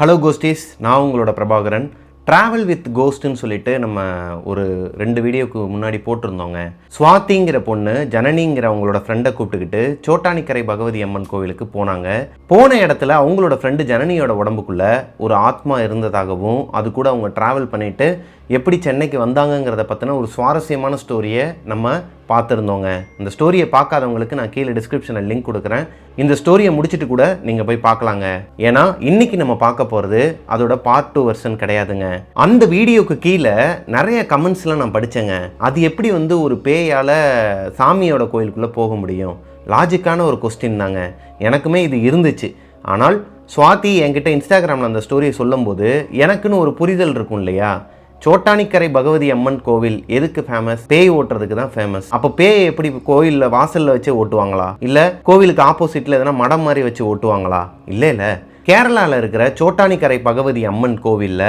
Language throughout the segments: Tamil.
ஹலோ கோஸ்டீஸ், நான் உங்களோட பிரபாகரன். ட்ராவல் வித் கோஸ்ட்னு சொல்லிட்டு நம்ம ஒரு 2 வீடியோக்கு முன்னாடி போட்டிருந்தோங்க. சுவாதிங்கிற பொண்ணு ஜனனிங்கிற அவங்களோட ஃப்ரெண்டை கூப்பிட்டுக்கிட்டு சோட்டானிக்கரை பகவதி அம்மன் கோவிலுக்கு போனாங்க. போன இடத்துல அவங்களோட ஃப்ரெண்டு ஜனனியோட உடம்புக்குள்ள ஒரு ஆத்மா இருந்ததாகவும் அது கூட அவங்க ட்ராவல் பண்ணிட்டு எப்படி சென்னைக்கு வந்தாங்கங்கிறத பற்றின ஒரு சுவாரஸ்யமான ஸ்டோரியை நம்ம பார்த்துருந்தோங்க. இந்த ஸ்டோரியை பார்க்காதவங்களுக்கு நான் கீழே டிஸ்கிரிப்ஷனில் லிங்க் கொடுக்குறேன். இந்த ஸ்டோரியை முடிச்சுட்டு கூட நீங்கள் போய் பார்க்கலாங்க. ஏன்னா இன்னைக்கு நம்ம பார்க்க போகிறது அதோட பார்ட் 2 வெர்ஷன் கிடையாதுங்க. அந்த வீடியோக்கு கீழே நிறைய கமெண்ட்ஸ்லாம் நான் படித்தேங்க. அது எப்படி ஒரு பேயால் சாமியோட கோயிலுக்குள்ளே போக முடியும்? லாஜிக்கான ஒரு கொஸ்டின் தாங்க. எனக்குமே இது இருந்துச்சு. ஆனால் சுவாதி என்கிட்ட இன்ஸ்டாகிராமில் அந்த ஸ்டோரியை சொல்லும்போது எனக்குன்னு ஒரு புரிதல் இருக்கும் இல்லையா? சோட்டானிக்கரை பகவதி அம்மன் கோவில் எதுக்கு ஃபேமஸ்? பேய் ஓட்டுறதுக்கு தான் ஃபேமஸ். அப்போ பேய் எப்படி கோயிலில் வாசலில் வச்சு ஓட்டுவாங்களா? இல்லை கோவிலுக்கு ஆப்போசிட்டில் எதனா மடம் மாதிரி வச்சு ஓட்டுவாங்களா? இல்லை. கேரளாவில் இருக்கிற சோட்டானிக்கரை பகவதி அம்மன் கோவிலில்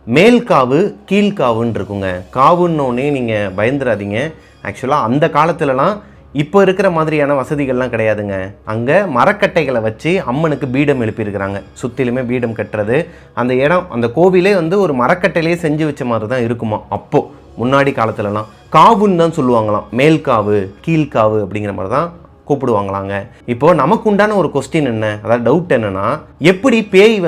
மேல்காவு கீழ்காவுன்னு இருக்குங்க. காவுன்னொன்னே நீங்கள் பயந்துடாதீங்க. ஆக்சுவலாக அந்த காலத்துலலாம் இப்போ இருக்கிற மாதிரியான வசதிகள்லாம் கிடையாதுங்க. அங்கே மரக்கட்டைகளை வச்சு அம்மனுக்கு பீடம் எழுப்பியிருக்கிறாங்க. சுற்றிலுமே பீடம் கட்டுறது, அந்த இடம், அந்த கோவிலே ஒரு மரக்கட்டையிலே செஞ்சு வச்ச மாதிரி தான் இருக்குமா. அப்போது முன்னாடி காலத்துலலாம் காவுன்னு தான் சொல்லுவாங்களாம். மேல்காவு கீழ்காவு அப்படிங்கிற மாதிரி தான் கூப்பிடுவாங்களாங்க. இப்போது நமக்கு உண்டான ஒரு கொஸ்டின் என்ன, அதாவது டவுட் என்னென்னா, எப்படி பேய்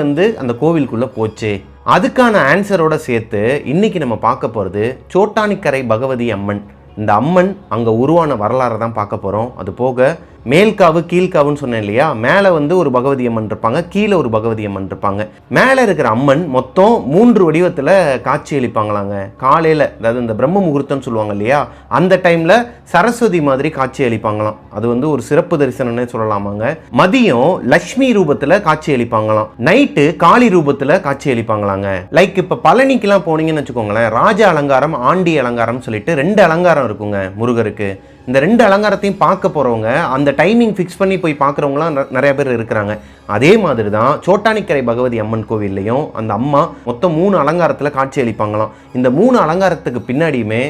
அந்த கோவிலுக்குள்ளே போச்சு? அதுக்கான ஆன்சரோட சேர்த்து இன்றைக்கி நம்ம பார்க்க போகிறது சோட்டானிக்கரை பகவதி அம்மன். இந்த அம்மன் அங்கே உருவான வரலாறை தான் பார்க்க போகிறோம். அது போக மேல்காவு கீழ்காவுன்னு சொன்னேன் இல்லையா? மேலே ஒரு பகவதி அம்மன் இருப்பாங்க, கீழே ஒரு பகவதி அம்மன் இருப்பாங்க. மேலே இருக்கிற அம்மன் மொத்தம் 3 வடிவத்தில் காட்சி அளிப்பாங்களாங்க. காலையில், அதாவது இந்த பிரம்ம முகூர்த்தம்னு சொல்லுவாங்க இல்லையா, அந்த டைமில் சரஸ்வதி மாதிரி காட்சி அளிப்பாங்களாம். அது ஒரு சிறப்பு தரிசனம்னு சொல்லலாமாங்க. மதியம் லக்ஷ்மி ரூபத்தில் காட்சி அளிப்பாங்களாம். நைட்டு காளி ரூபத்தில் காட்சி அளிப்பாங்களாங்க. லைக் இப்போ பழனிக்கெல்லாம் போனீங்கன்னு வச்சுக்கோங்களேன், ராஜ அலங்காரம் ஆண்டி அலங்காரம் சொல்லிட்டு 2 அலங்காரம் இருக்குங்க முருகருக்கு. இந்த 2 அலங்காரத்தையும் பார்க்க போகிறவங்க, அந்த டைமிங் ஃபிக்ஸ் பண்ணி போய் பார்க்குறவங்களாம் நிறைய பேர் இருக்கிறாங்க. அதே மாதிரி தான் சோட்டானிக்கரை பகவதி அம்மன் கோவில்லையும் அந்த அம்மா மொத்தம் 3 அலங்காரத்தில் காட்சி அளிப்பாங்களாம். இந்த 3 அலங்காரத்துக்கு பின்னாடியுமே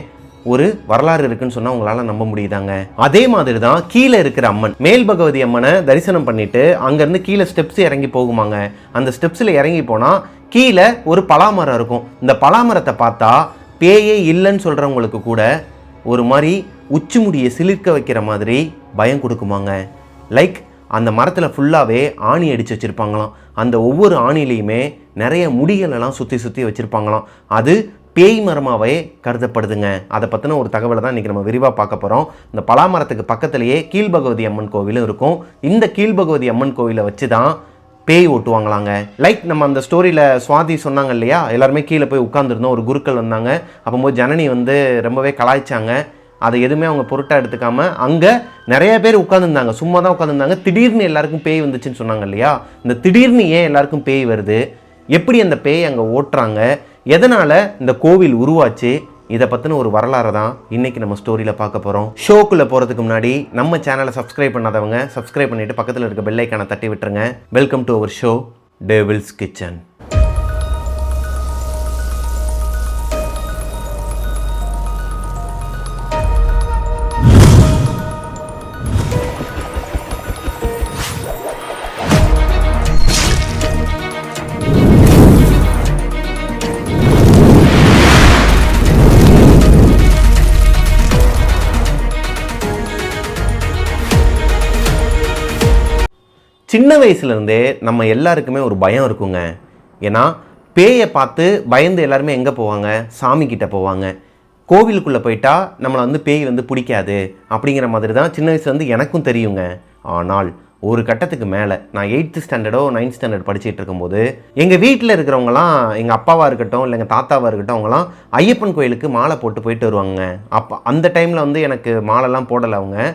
ஒரு வரலாறு இருக்குன்னு சொன்னால் உங்களால் நம்ப முடியுதாங்க. அதே மாதிரி தான் கீழே இருக்கிற அம்மன், மேல் பகவதி அம்மனை தரிசனம் பண்ணிட்டு அங்கேருந்து கீழே ஸ்டெப்ஸ் இறங்கி போகுமாங்க. அந்த ஸ்டெப்ஸில் இறங்கி போனால் கீழே ஒரு பலாமரம் இருக்கும். இந்த பலாமரத்தை பார்த்தா பேயே இல்லைன்னு சொல்கிறவங்களுக்கு கூட ஒரு மாதிரி உச்சி முடியை சிலிர்க்க வைக்கிற மாதிரி பயம் கொடுக்குமாங்க. லைக் அந்த மரத்தில் ஃபுல்லாகவே ஆணி அடித்து வச்சுருப்பாங்களாம். அந்த ஒவ்வொரு ஆணிலையுமே நிறைய முடிகளெல்லாம் சுற்றி வச்சுருப்பாங்களாம். அது பேய் மரமாகவே கருதப்படுதுங்க. அதை பற்றின ஒரு தகவலை தான் இன்றைக்கி நம்ம விரிவாக பார்க்க போகிறோம். இந்த பலாமரத்துக்கு பக்கத்துலேயே கீழ்பகவதி அம்மன் கோவிலும் இருக்கும். இந்த கீழ்பகவதி அம்மன் கோவிலை வச்சு தான் பேய் ஓட்டுவாங்களாங்க. லைக் நம்ம அந்த ஸ்டோரியில் சுவாதி சொன்னாங்க இல்லையா, எல்லாருமே கீழே போய் உட்காந்துருந்தோம். ஒரு குருக்கள் வந்தாங்க. அப்போது ஜனனி ரொம்பவே கலாய்ச்சாங்க. அதை எதுவுமே அவங்க பொருட்டாக எடுத்துக்காமல் அங்கே நிறைய பேர் உட்காந்துருந்தாங்க, சும்மா தான் உட்காந்துருந்தாங்க. திடீர்னு எல்லாருக்கும் பேய் வந்துச்சுன்னு சொன்னாங்க இல்லையா. இந்த திடீர்னு ஏன் எல்லாருக்கும் பேய் வருது, எப்படி அந்த பேய் அங்கே ஓட்டுறாங்க, எதனால் இந்த கோவில் உருவாச்சு, இதை பற்றின ஒரு வரலாறு தான் இன்றைக்கி நம்ம ஸ்டோரியில் பார்க்க போகிறோம். ஷோக்குள்ளே போகிறதுக்கு முன்னாடி நம்ம சேனலை சப்ஸ்கிரைப் பண்ணாதவங்க சப்ஸ்கிரைப் பண்ணிவிட்டு பக்கத்தில் இருக்க பெல் ஐக்கானை தட்டி விட்டுருங்க. Welcome to our show Devil's Kitchen. சின்ன வயசுலேருந்தே நம்ம எல்லாருக்குமே ஒரு பயம் இருக்குங்க. ஏன்னா பேயை பார்த்து பயந்து எல்லாருமே எங்கே போவாங்க? சாமிக்கிட்ட போவாங்க. கோவிலுக்குள்ளே போயிட்டா நம்மளை பேய் பிடிக்காது அப்படிங்கிற மாதிரி தான் சின்ன வயசுலேருந்து எனக்கும் தெரியுங்க. ஆனால் ஒரு கட்டத்துக்கு மேலே நான் 8th ஸ்டாண்டர்டோ 9th ஸ்டாண்டர்ட் படிச்சுட்டு இருக்கும்போது எங்கள் வீட்டில் இருக்கிறவங்களாம், எங்கள் அப்பாவாக இருக்கட்டும் இல்லை எங்கள் தாத்தாவாக இருக்கட்டும், அவங்களாம் ஐயப்பன் கோயிலுக்கு மாலை போயிட்டு வருவாங்க. அப்போ அந்த டைமில் எனக்கு மாலைலாம் போடலை. அவங்க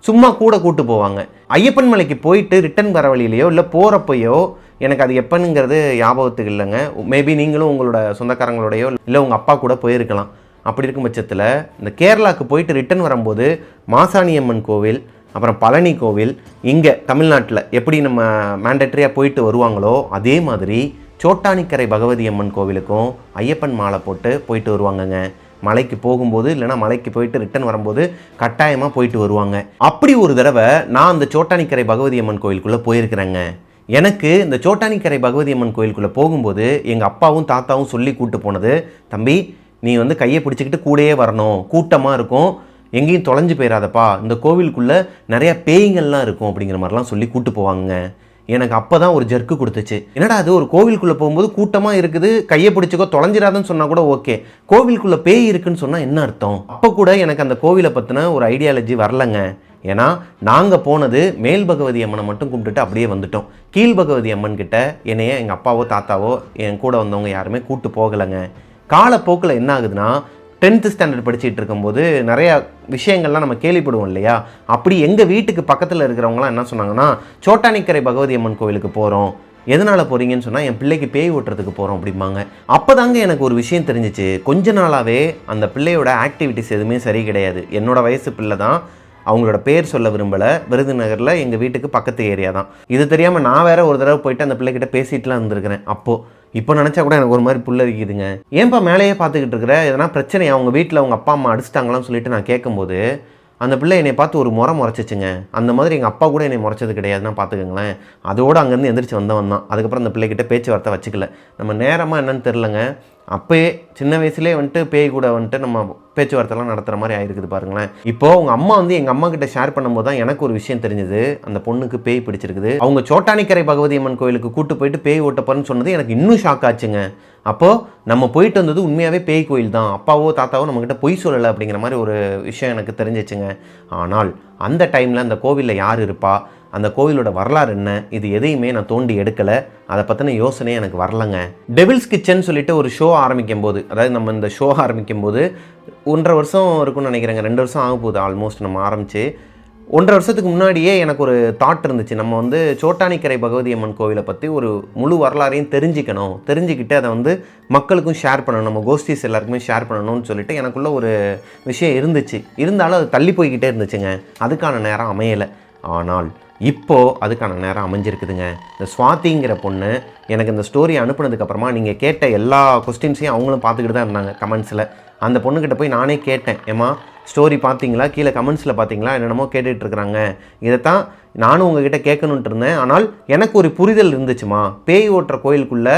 சும்மா கூட கூட்டு போவாங்க. ஐயப்பன் மலைக்கு போயிட்டு ரிட்டன் வர வழியிலையோ இல்லை போகிறப்பையோ எனக்கு அது எப்போனுங்கிறது ஞாபகத்துக்கு இல்லைங்க. மேபி நீங்களும் உங்களோட சொந்தக்காரங்களோடையோ இல்லை உங்கள் அப்பா கூட போயிருக்கலாம். அப்படி இருக்கும் பட்சத்தில் இந்த கேரளாவுக்கு போயிட்டு ரிட்டன் வரும்போது மாசாணியம்மன் கோவில், அப்புறம் பழனி கோவில், இங்கே தமிழ்நாட்டில் எப்படி நம்ம மேண்டேட்டரியாக போயிட்டு வருவாங்களோ அதே மாதிரி சோட்டானிக்கரை பகவதி அம்மன் கோவிலுக்கும் ஐயப்பன் மாலை போயிட்டு வருவாங்கங்க. மலைக்கு போகும்போது இல்லைனா மலைக்கு போயிட்டு ரிட்டன் வரும்போது கட்டாயமாக போயிட்டு வருவாங்க. அப்படி ஒரு தடவை நான் அந்த சோட்டானிக்கரை பகவதி அம்மன் கோயிலுக்குள்ளே போயிருக்கிறேங்க. எனக்கு இந்த சோட்டானிக்கரை பகவதி அம்மன் கோயிலுக்குள்ளே போகும்போது எங்கள் அப்பாவும் தாத்தாவும் சொல்லி கூப்பிட்டு போனது, தம்பி நீ வந்து கையை பிடிச்சிக்கிட்டு கூடயே வரணும், கூட்டமாக இருக்கும், எங்கேயும் தொலைஞ்சு போயிடாதப்பா, இந்த கோவிலுக்குள்ளே நிறையா பேய்கள்லாம் இருக்கும் அப்படிங்கிற மாதிரிலாம் சொல்லி கூப்பிட்டு போவாங்க. எனக்கு அப்போ தான் ஒரு ஜர்க்கு கொடுத்துச்சு. என்னடா அது, ஒரு கோவிலுக்குள்ளே போகும்போது கூட்டமாக இருக்குது, கையை பிடிச்சிக்கோ தொலைஞ்சிடாதுன்னு சொன்னால் கூட ஓகே, கோவிலுக்குள்ளே பேய் இருக்குன்னு சொன்னால் என்ன அர்த்தம்? அப்போ கூட எனக்கு அந்த கோவிலை பற்றின ஒரு ஐடியாலஜி வரலங்க. ஏன்னா நாங்கள் போனது மேல் பகவதி அம்மனை மட்டும் கும்பிட்டுட்டு அப்படியே வந்துட்டோம். கீழ் பகவதி அம்மன் கிட்ட என்னைய எங்கள் அப்பாவோ தாத்தாவோ என் கூட வந்தவங்க யாருமே கூப்பிட்டு போகலைங்க. காலப்போக்கில் என்ன ஆகுதுன்னா, 10th ஸ்டாண்டர்ட் படிச்சுட்டு இருக்கும்போது நிறையா விஷயங்கள்லாம் நம்ம கேள்விப்படுவோம் இல்லையா? அப்படி எங்கள் வீட்டுக்கு பக்கத்தில் இருக்கிறவங்களாம் என்ன சொன்னாங்கன்னா, சோட்டானிக்கரை பகவதி அம்மன் கோவிலுக்கு போகிறோம், எதனால் போகிறீங்கன்னு சொன்னால் என் பிள்ளைக்கு பேய் ஓட்டுறதுக்கு போகிறோம் அப்படிம்பாங்க. அப்போ தாங்க எனக்கு ஒரு விஷயம் தெரிஞ்சிச்சு. கொஞ்ச நாளாகவே அந்த பிள்ளையோட ஆக்டிவிட்டிஸ் எதுவுமே சரி கிடையாது. என்னோடய வயசு பிள்ளை தான், அவங்களோட பேர் சொல்ல விரும்பலை, விருதுநகரில் எங்கள் வீட்டுக்கு பக்கத்து ஏரியா தான். இது தெரியாமல் நான் வேறு ஒரு தடவை போயிட்டு அந்த பிள்ளைகிட்ட பேசிட்டுலாம் இருந்திருக்கிறேன். இப்போ நினச்சா கூட எனக்கு ஒரு மாதிரி புல்லரிக்குதுங்க. ஏன்ப்பா மேலேயே பார்த்துக்கிட்டு இருக்கிற, எதனா பிரச்சனையா, அவங்க வீட்டில் அவங்க அப்பா அம்மா அடிச்சிட்டாங்களான்னு சொல்லிட்டு நான் கேட்கும்போது அந்த பிள்ளை என்னை பார்த்து ஒரு முறைச்சிச்சுங்க. அந்த மாதிரி எங்கள் அப்பா கூட என்னை முறைச்சது கிடையாதுன்னா பார்த்துக்கங்களேன். அதோடு அங்கேருந்து எந்திரிச்சு வந்தவன் தான். அதுக்கப்புறம் அந்த பிள்ளைகிட்ட பேச்சுவார்த்தை வச்சுக்கல. நம்ம நேரமாக என்னன்னு தெரிலங்க, அப்போயே சின்ன வயசுலேயே வந்துட்டு பேய் கூட வந்துட்டு நம்ம பேச்சுவார்த்தைலாம் நடத்துகிற மாதிரி ஆயிருக்குது பாருங்களேன். இப்போது அவங்க அம்மா வந்து எங்கள் அம்மா கிட்ட ஷேர் பண்ணும்போது தான் எனக்கு ஒரு விஷயம் தெரிஞ்சது, அந்த பொண்ணுக்கு பேய் பிடிச்சிருக்குது. அவங்க சோட்டானிக்கரை பகவதி அம்மன் கோயிலுக்கு கூட்டு போயிட்டு பேய் ஓட்டப்போறேன்னு சொன்னது எனக்கு இன்னும் ஷாக் ஆச்சுங்க. அப்போது நம்ம போயிட்டு வந்தது உண்மையாகவே பேய் கோயில் தான், அப்பாவோ தாத்தாவோ நம்மக்கிட்ட பொய் சொல்லலை அப்படிங்கிற மாதிரி ஒரு விஷயம் எனக்கு தெரிஞ்சிச்சுங்க. ஆனால் அந்த டைமில் அந்த கோவிலில் யார் இருப்பா, அந்த கோவிலோட வரலாறு என்ன, இது எதையுமே நான் தோண்டி எடுக்கலை. அதை பற்றின யோசனையே எனக்கு வரலங்க. டெவில்ஸ் கிச்சன் சொல்லிட்டு ஒரு ஷோ ஆரம்பிக்கும் போது, அதாவது நம்ம இந்த ஷோ ஆரம்பிக்கும் போது 1.5 வருஷம் இருக்கும்னு நினைக்கிறேங்க, 2 வருஷம் ஆக போகுது ஆல்மோஸ்ட் நம்ம ஆரம்பித்து. 1.5 வருஷத்துக்கு முன்னாடியே எனக்கு ஒரு தாட் இருந்துச்சு, நம்ம வந்து சோட்டானிக்கரை பகவதி அம்மன் கோவிலை பற்றி ஒரு முழு வரலாறையும் தெரிஞ்சுக்கிட்டு அதை வந்து மக்களுக்கும் ஷேர் பண்ணணும், நம்ம கோஷ்டிஸ் எல்லாருக்குமே ஷேர் பண்ணணும்னு சொல்லிட்டு எனக்குள்ள ஒரு விஷயம் இருந்துச்சு. இருந்தாலும் அது தள்ளி போய்கிட்டே இருந்துச்சுங்க. அதுக்கான நேரம் அமையலை. ஆனால் இப்போது அதுக்கான நேரம் அமைஞ்சிருக்குதுங்க. இந்த ஸ்வாதிங்கிற பொண்ணு எனக்கு இந்த ஸ்டோரி அனுப்புனதுக்கப்புறமா நீங்கள் கேட்ட எல்லா கொஸ்டின்ஸையும் அவங்களும் பார்த்துக்கிட்டு தான் இருந்தாங்க கமெண்ட்ஸில். அந்த பொண்ணுக்கிட்ட போய் நானே கேட்டேன், ஏம்மா ஸ்டோரி பார்த்தீங்களா, கீழே கமெண்ட்ஸில் பார்த்தீங்களா, என்னென்னமோ கேட்டுட்ருக்குறாங்க, இதைத்தான் நானும் உங்ககிட்ட கேட்கணுன்ட்டு இருந்தேன். ஆனால் எனக்கு ஒரு புரிதல் இருந்துச்சுமா, பேய் ஓட்டுற கோயிலுக்குள்ளே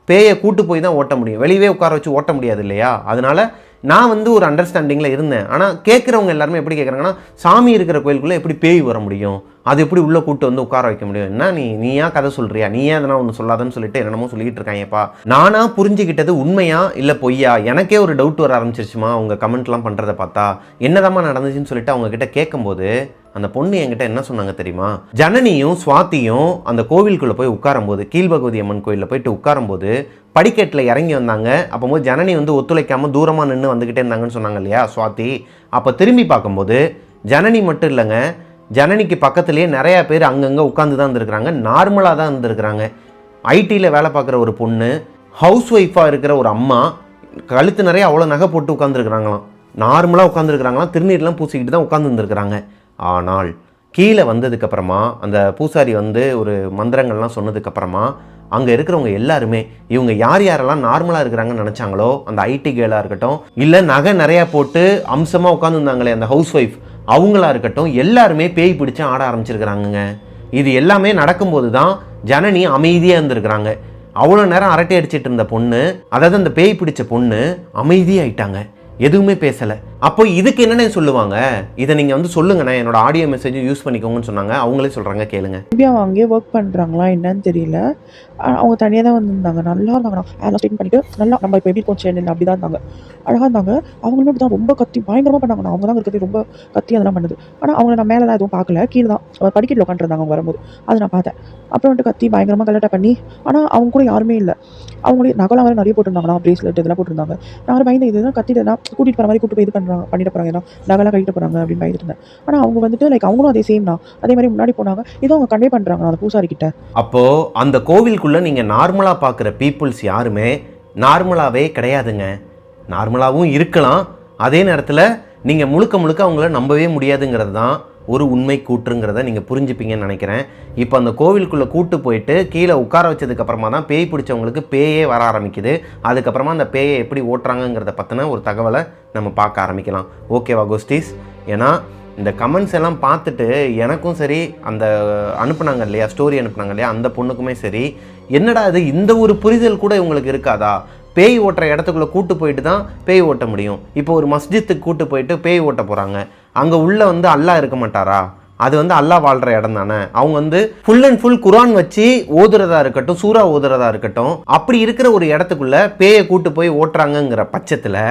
பேயை கூட்டு போய் தான் ஓட்ட முடியும், வெளியவே உட்கார வச்சு ஓட்ட முடியாது இல்லையா? அதனால் நான் வந்து ஒரு அண்டர்ஸ்டாண்டிங்கில் இருந்தேன். ஆனால் கேட்குறவங்க எல்லாருமே எப்படி கேட்குறாங்கன்னா, சாமி இருக்கிற கோயிலுக்குள்ளே எப்படி பேய் வர முடியும், அது எப்படி உள்ளே கூட்டு வந்து உட்கார வைக்க முடியும், என்ன நீயா கதை சொல்கிறியா, நீயே அதனால் ஒன்று சொல்லாதன்னு சொல்லிட்டு என்னென்னமோ சொல்லிக்கிட்டு இருக்காங்கப்பா. நானாக புரிஞ்சுக்கிட்டது உண்மையா இல்லை பொய்யா, எனக்கே ஒரு டவுட் வர ஆரம்பிச்சிருச்சுமா அவங்க கமெண்ட்லாம் பண்ணுறதை பார்த்தா. என்னதாம்மா நடந்துச்சுன்னு சொல்லிட்டு அவங்க கிட்ட கேட்கும்போது அந்த பொண்ணு என்கிட்ட என்ன சொன்னாங்க தெரியுமா, ஜனனியும் ஸ்வாதியும் அந்த கோவிலுக்குள்ளே போய் உட்காரும்போது, கீழ்பகவதி அம்மன் கோயிலில் போயிட்டு உட்காரும்போது படிக்கட்டில் இறங்கி வந்தாங்க. அப்போது ஜனனி வந்து ஒத்துழைக்காமல் தூரமாக நின்று வந்துக்கிட்டே இருந்தாங்கன்னு சொன்னாங்க இல்லையா ஸ்வாதி. அப்போ திரும்பி பார்க்கும்போது ஜனனி மட்டும் இல்லைங்க, ஜனனிக்கு பக்கத்துலேயே நிறையா பேர் அங்கங்கே உட்காந்து தான் இருந்திருக்கிறாங்க, நார்மலாக தான் இருந்திருக்கிறாங்க. ஐடியில் வேலை பார்க்குற ஒரு பொண்ணு, ஹவுஸ் ஒய்ஃபாக இருக்கிற ஒரு அம்மா, கழுத்து நிறைய அவ்வளோ நகை போட்டு உட்காந்துருக்குறாங்களாம், நார்மலாக உட்காந்துருக்குறாங்களாம், திருநீர்லாம் பூசிக்கிட்டு தான் உட்காந்துருந்துருக்குறாங்க. ஆனால் கீழே வந்ததுக்கப்புறமா அந்த பூசாரி வந்து ஒரு மந்திரங்கள்லாம் சொன்னதுக்கப்புறமா அங்கே இருக்கிறவங்க எல்லாருமே, இவங்க யாரெல்லாம் நார்மலாக இருக்கிறாங்கன்னு நினச்சாங்களோ, அந்த ஐடி கேர்ளாக இருக்கட்டும், இல்லை நகை நிறையா போட்டு அம்சமாக உட்காந்துருந்தாங்களே அந்த ஹவுஸ் ஒய்ஃப், அவங்களா இருக்கட்டும், எல்லாருமே பேய் பிடிச்சு ஆட ஆரம்பிச்சிருக்கிறாங்கங்க. இது எல்லாமே நடக்கும்போது தான் ஜனனி அமைதியாக இருந்திருக்கிறாங்க. அவ்வளோ நேரம் அரட்டை அடிச்சிட்டு இருந்த பொண்ணு, அதாவது அந்த பேய் பிடிச்ச பொண்ணு அமைதியாயிட்டாங்க, எதுவுமே பேசலை. அப்போ இதுக்கு என்னென்ன சொல்லுவாங்க, இதை நீங்கள் வந்து சொல்லுங்கண்ணே, என்னோட ஆடியோ மெசேஜ் யூஸ் பண்ணிக்கோங்கன்னு சொன்னாங்க. அவங்களே சொல்கிறாங்க கேளுங்க. மேபி அவங்க அங்கேயே ஒர்க் பண்ணுறாங்களா என்னன்னு தெரியல. அவங்க தனியாக தான் வந்திருந்தாங்க, நல்லா இருந்தாங்க, அதெல்லாம் ஸ்ட்ரெயின் பண்ணிட்டு நல்லா நம்ம இப்போ எப்படி போச்சு என்ன அப்படி தான் இருந்தாங்க, அழகாக இருந்தாங்க. அவங்களுமே அப்படி தான் ரொம்ப கத்தி பயங்கரமாக பண்ணாங்க. அவங்க தான் இருக்கிறது ரொம்ப கத்தி அதெல்லாம் பண்ணுது. ஆனால் அவங்கள நான் மேலே தான் எதுவும் பார்க்கல, கீழே தான் படிக்கட்டில் உட்காந்துருந்தாங்க அவங்க வரும்போது, அதை நான் பார்த்தேன். அப்புறம் வந்துட்டு கத்தி பயங்கரமாக கலட்டை பண்ணி, ஆனால் அவங்க கூட யாருமே இல்லை. அவங்களே நகலாம் வேறு நிறைய போட்டிருந்தாங்களா, பிரேஸ்லெட் இதெல்லாம் போட்டிருந்தாங்க. நான் பயந்து இதுதான் கத்திட்டு நான் கூட்டிகிட்டு போகிற மாதிரி கூட்டு போய் இது பண்ணிட்டு போகிறாங்க, ஏன்னா நகலாம் கழிட்டு போகிறாங்க அப்படின்னு பயந்துட்டு இருந்தேன். ஆனால் அவங்க வந்துட்டு லைக் அவங்களும் அதே சேம் தான், அதே மாதிரி முன்னாடி போனாங்க, ஏதோ அவங்க கன்வே பண்ணுறாங்க அந்த பூசாரி கிட்ட. அப்போது அந்த கோவிலுக்குள்ளே நீங்கள் நார்மலாக பார்க்குற பீப்புள்ஸ் யாருமே நார்மலாகவே கிடையாதுங்க. நார்மலாகவும் இருக்கலாம், அதே நேரத்தில் நீங்கள் முழுக்க அவங்கள நம்பவே முடியாதுங்கிறது தான் ஒரு உண்மை கூற்றுங்கிறத நீங்கள் புரிஞ்சுப்பீங்கன்னு நினைக்கிறேன். இப்போ அந்த கோவிலுக்குள்ளே கூட்டு போயிட்டு கீழே உட்கார வச்சதுக்கப்புறமா தான் பேய் பிடிச்சவங்களுக்கு பேயே வர ஆரம்பிக்குது. அதுக்கப்புறமா அந்த பேயை எப்படி ஓட்டுறாங்கங்கிறத பற்றின ஒரு தகவலை நம்ம பார்க்க ஆரம்பிக்கலாம். ஓகேவா கோஸ்டீஸ்? ஏன்னா இந்த கமெண்ட்ஸ் எல்லாம் பார்த்துட்டு எனக்கும் சரி, அந்த அனுப்புனாங்க இல்லையா, ஸ்டோரி அனுப்புனாங்க இல்லையா, அந்த பொண்ணுக்குமே சரி, என்னடா இது, இந்த ஒரு புரிதல் கூட இவங்களுக்கு இருக்காதா? பேய் ஓட்டுற இடத்துக்குள்ளே கூட்டு போயிட்டு தான் பேய் ஓட்ட முடியும். இப்போ ஒரு மஸ்ஜித்துக்கு கூட்டு போயிட்டு பேய் ஓட்ட போகிறாங்க, அங்கே உள்ளே வந்து அல்லாஹ் இருக்க மாட்டாரா? அது வந்து அல்லாஹ் வாழ்கிற இடம் தானே. அவங்க வந்து ஃபுல் அண்ட் ஃபுல் குரான் வச்சு ஓதுறதா இருக்கட்டும், சூறா ஓதுறதா இருக்கட்டும், அப்படி இருக்கிற ஒரு இடத்துக்குள்ள பேயை கூட்டு போய் ஓட்டுறாங்கங்கிற பட்சத்தில்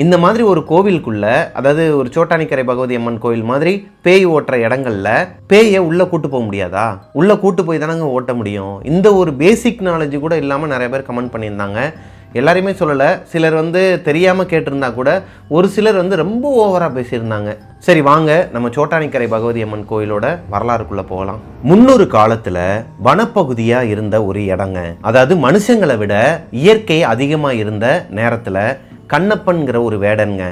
இந்த மாதிரி ஒரு கோவிலுக்குள்ள, அதாவது ஒரு சோட்டானிக்கரை பகவதி அம்மன் கோவில் மாதிரி பேய் ஓட்டுற இடங்கள்ல பேயை உள்ள கூட்டு போக முடியாதா? உள்ள கூட்டு போய் தானங்க ஓட்ட முடியும். இந்த ஒரு பேசிக் நாலேஜ் கூட இல்லாமல் நிறைய பேர் கமெண்ட் பண்ணியிருந்தாங்க. எல்லாரையுமே சொல்லலை, சிலர் வந்து தெரியாமல் கேட்டிருந்தா கூட ஒரு சிலர் வந்து ரொம்ப ஓவராக பேசியிருந்தாங்க. சரி வாங்க நம்ம சோட்டானிக்கரை பகவதி அம்மன் கோயிலோட வரலாறுக்குள்ளே போகலாம். முன்னொரு காலத்தில் வனப்பகுதியாக இருந்த ஒரு இடங்க, அதாவது மனுஷங்களை விட இயற்கை அதிகமாக இருந்த நேரத்தில் கண்ணப்பன்கிற ஒரு வேடனுங்க,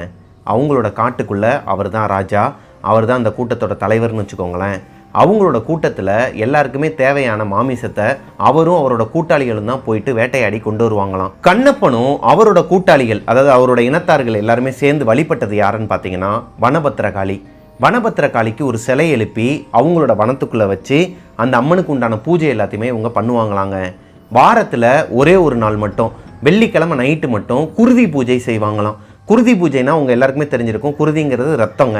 அவங்களோட காட்டுக்குள்ள அவர் தான் ராஜா, அவர் தான் அந்த கூட்டத்தோட தலைவர்னு வச்சுக்கோங்களேன். அவங்களோட கூட்டத்தில் எல்லாருக்குமே தேவையான மாமிசத்தை அவரும் அவரோட கூட்டாளிகளும் தான் போயிட்டு வேட்டையாடி கொண்டு வருவாங்களாம். கண்ணப்பனும் அவரோட கூட்டாளிகள், அதாவது அவரோட இனத்தார்கள் எல்லாருமே சேர்ந்து வழிபட்டது யாருன்னு பார்த்தீங்கன்னா வனபத்திரகாளி. வனபத்திரகாளிக்கு ஒரு சிலை எழுப்பி அவங்களோட வனத்துக்குள்ளே வச்சு அந்த அம்மனுக்கு உண்டான பூஜை எல்லாத்தையுமே இவங்க பண்ணுவாங்களாங்க. வாரத்தில் ஒரே ஒரு நாள் மட்டும், வெள்ளிக்கிழமை நைட்டு மட்டும் குருதி பூஜை செய்வாங்களாம். குருதி பூஜைனா உங்கள் எல்லாருக்குமே தெரிஞ்சிருக்கும், குருதிங்கிறது ரத்தங்க.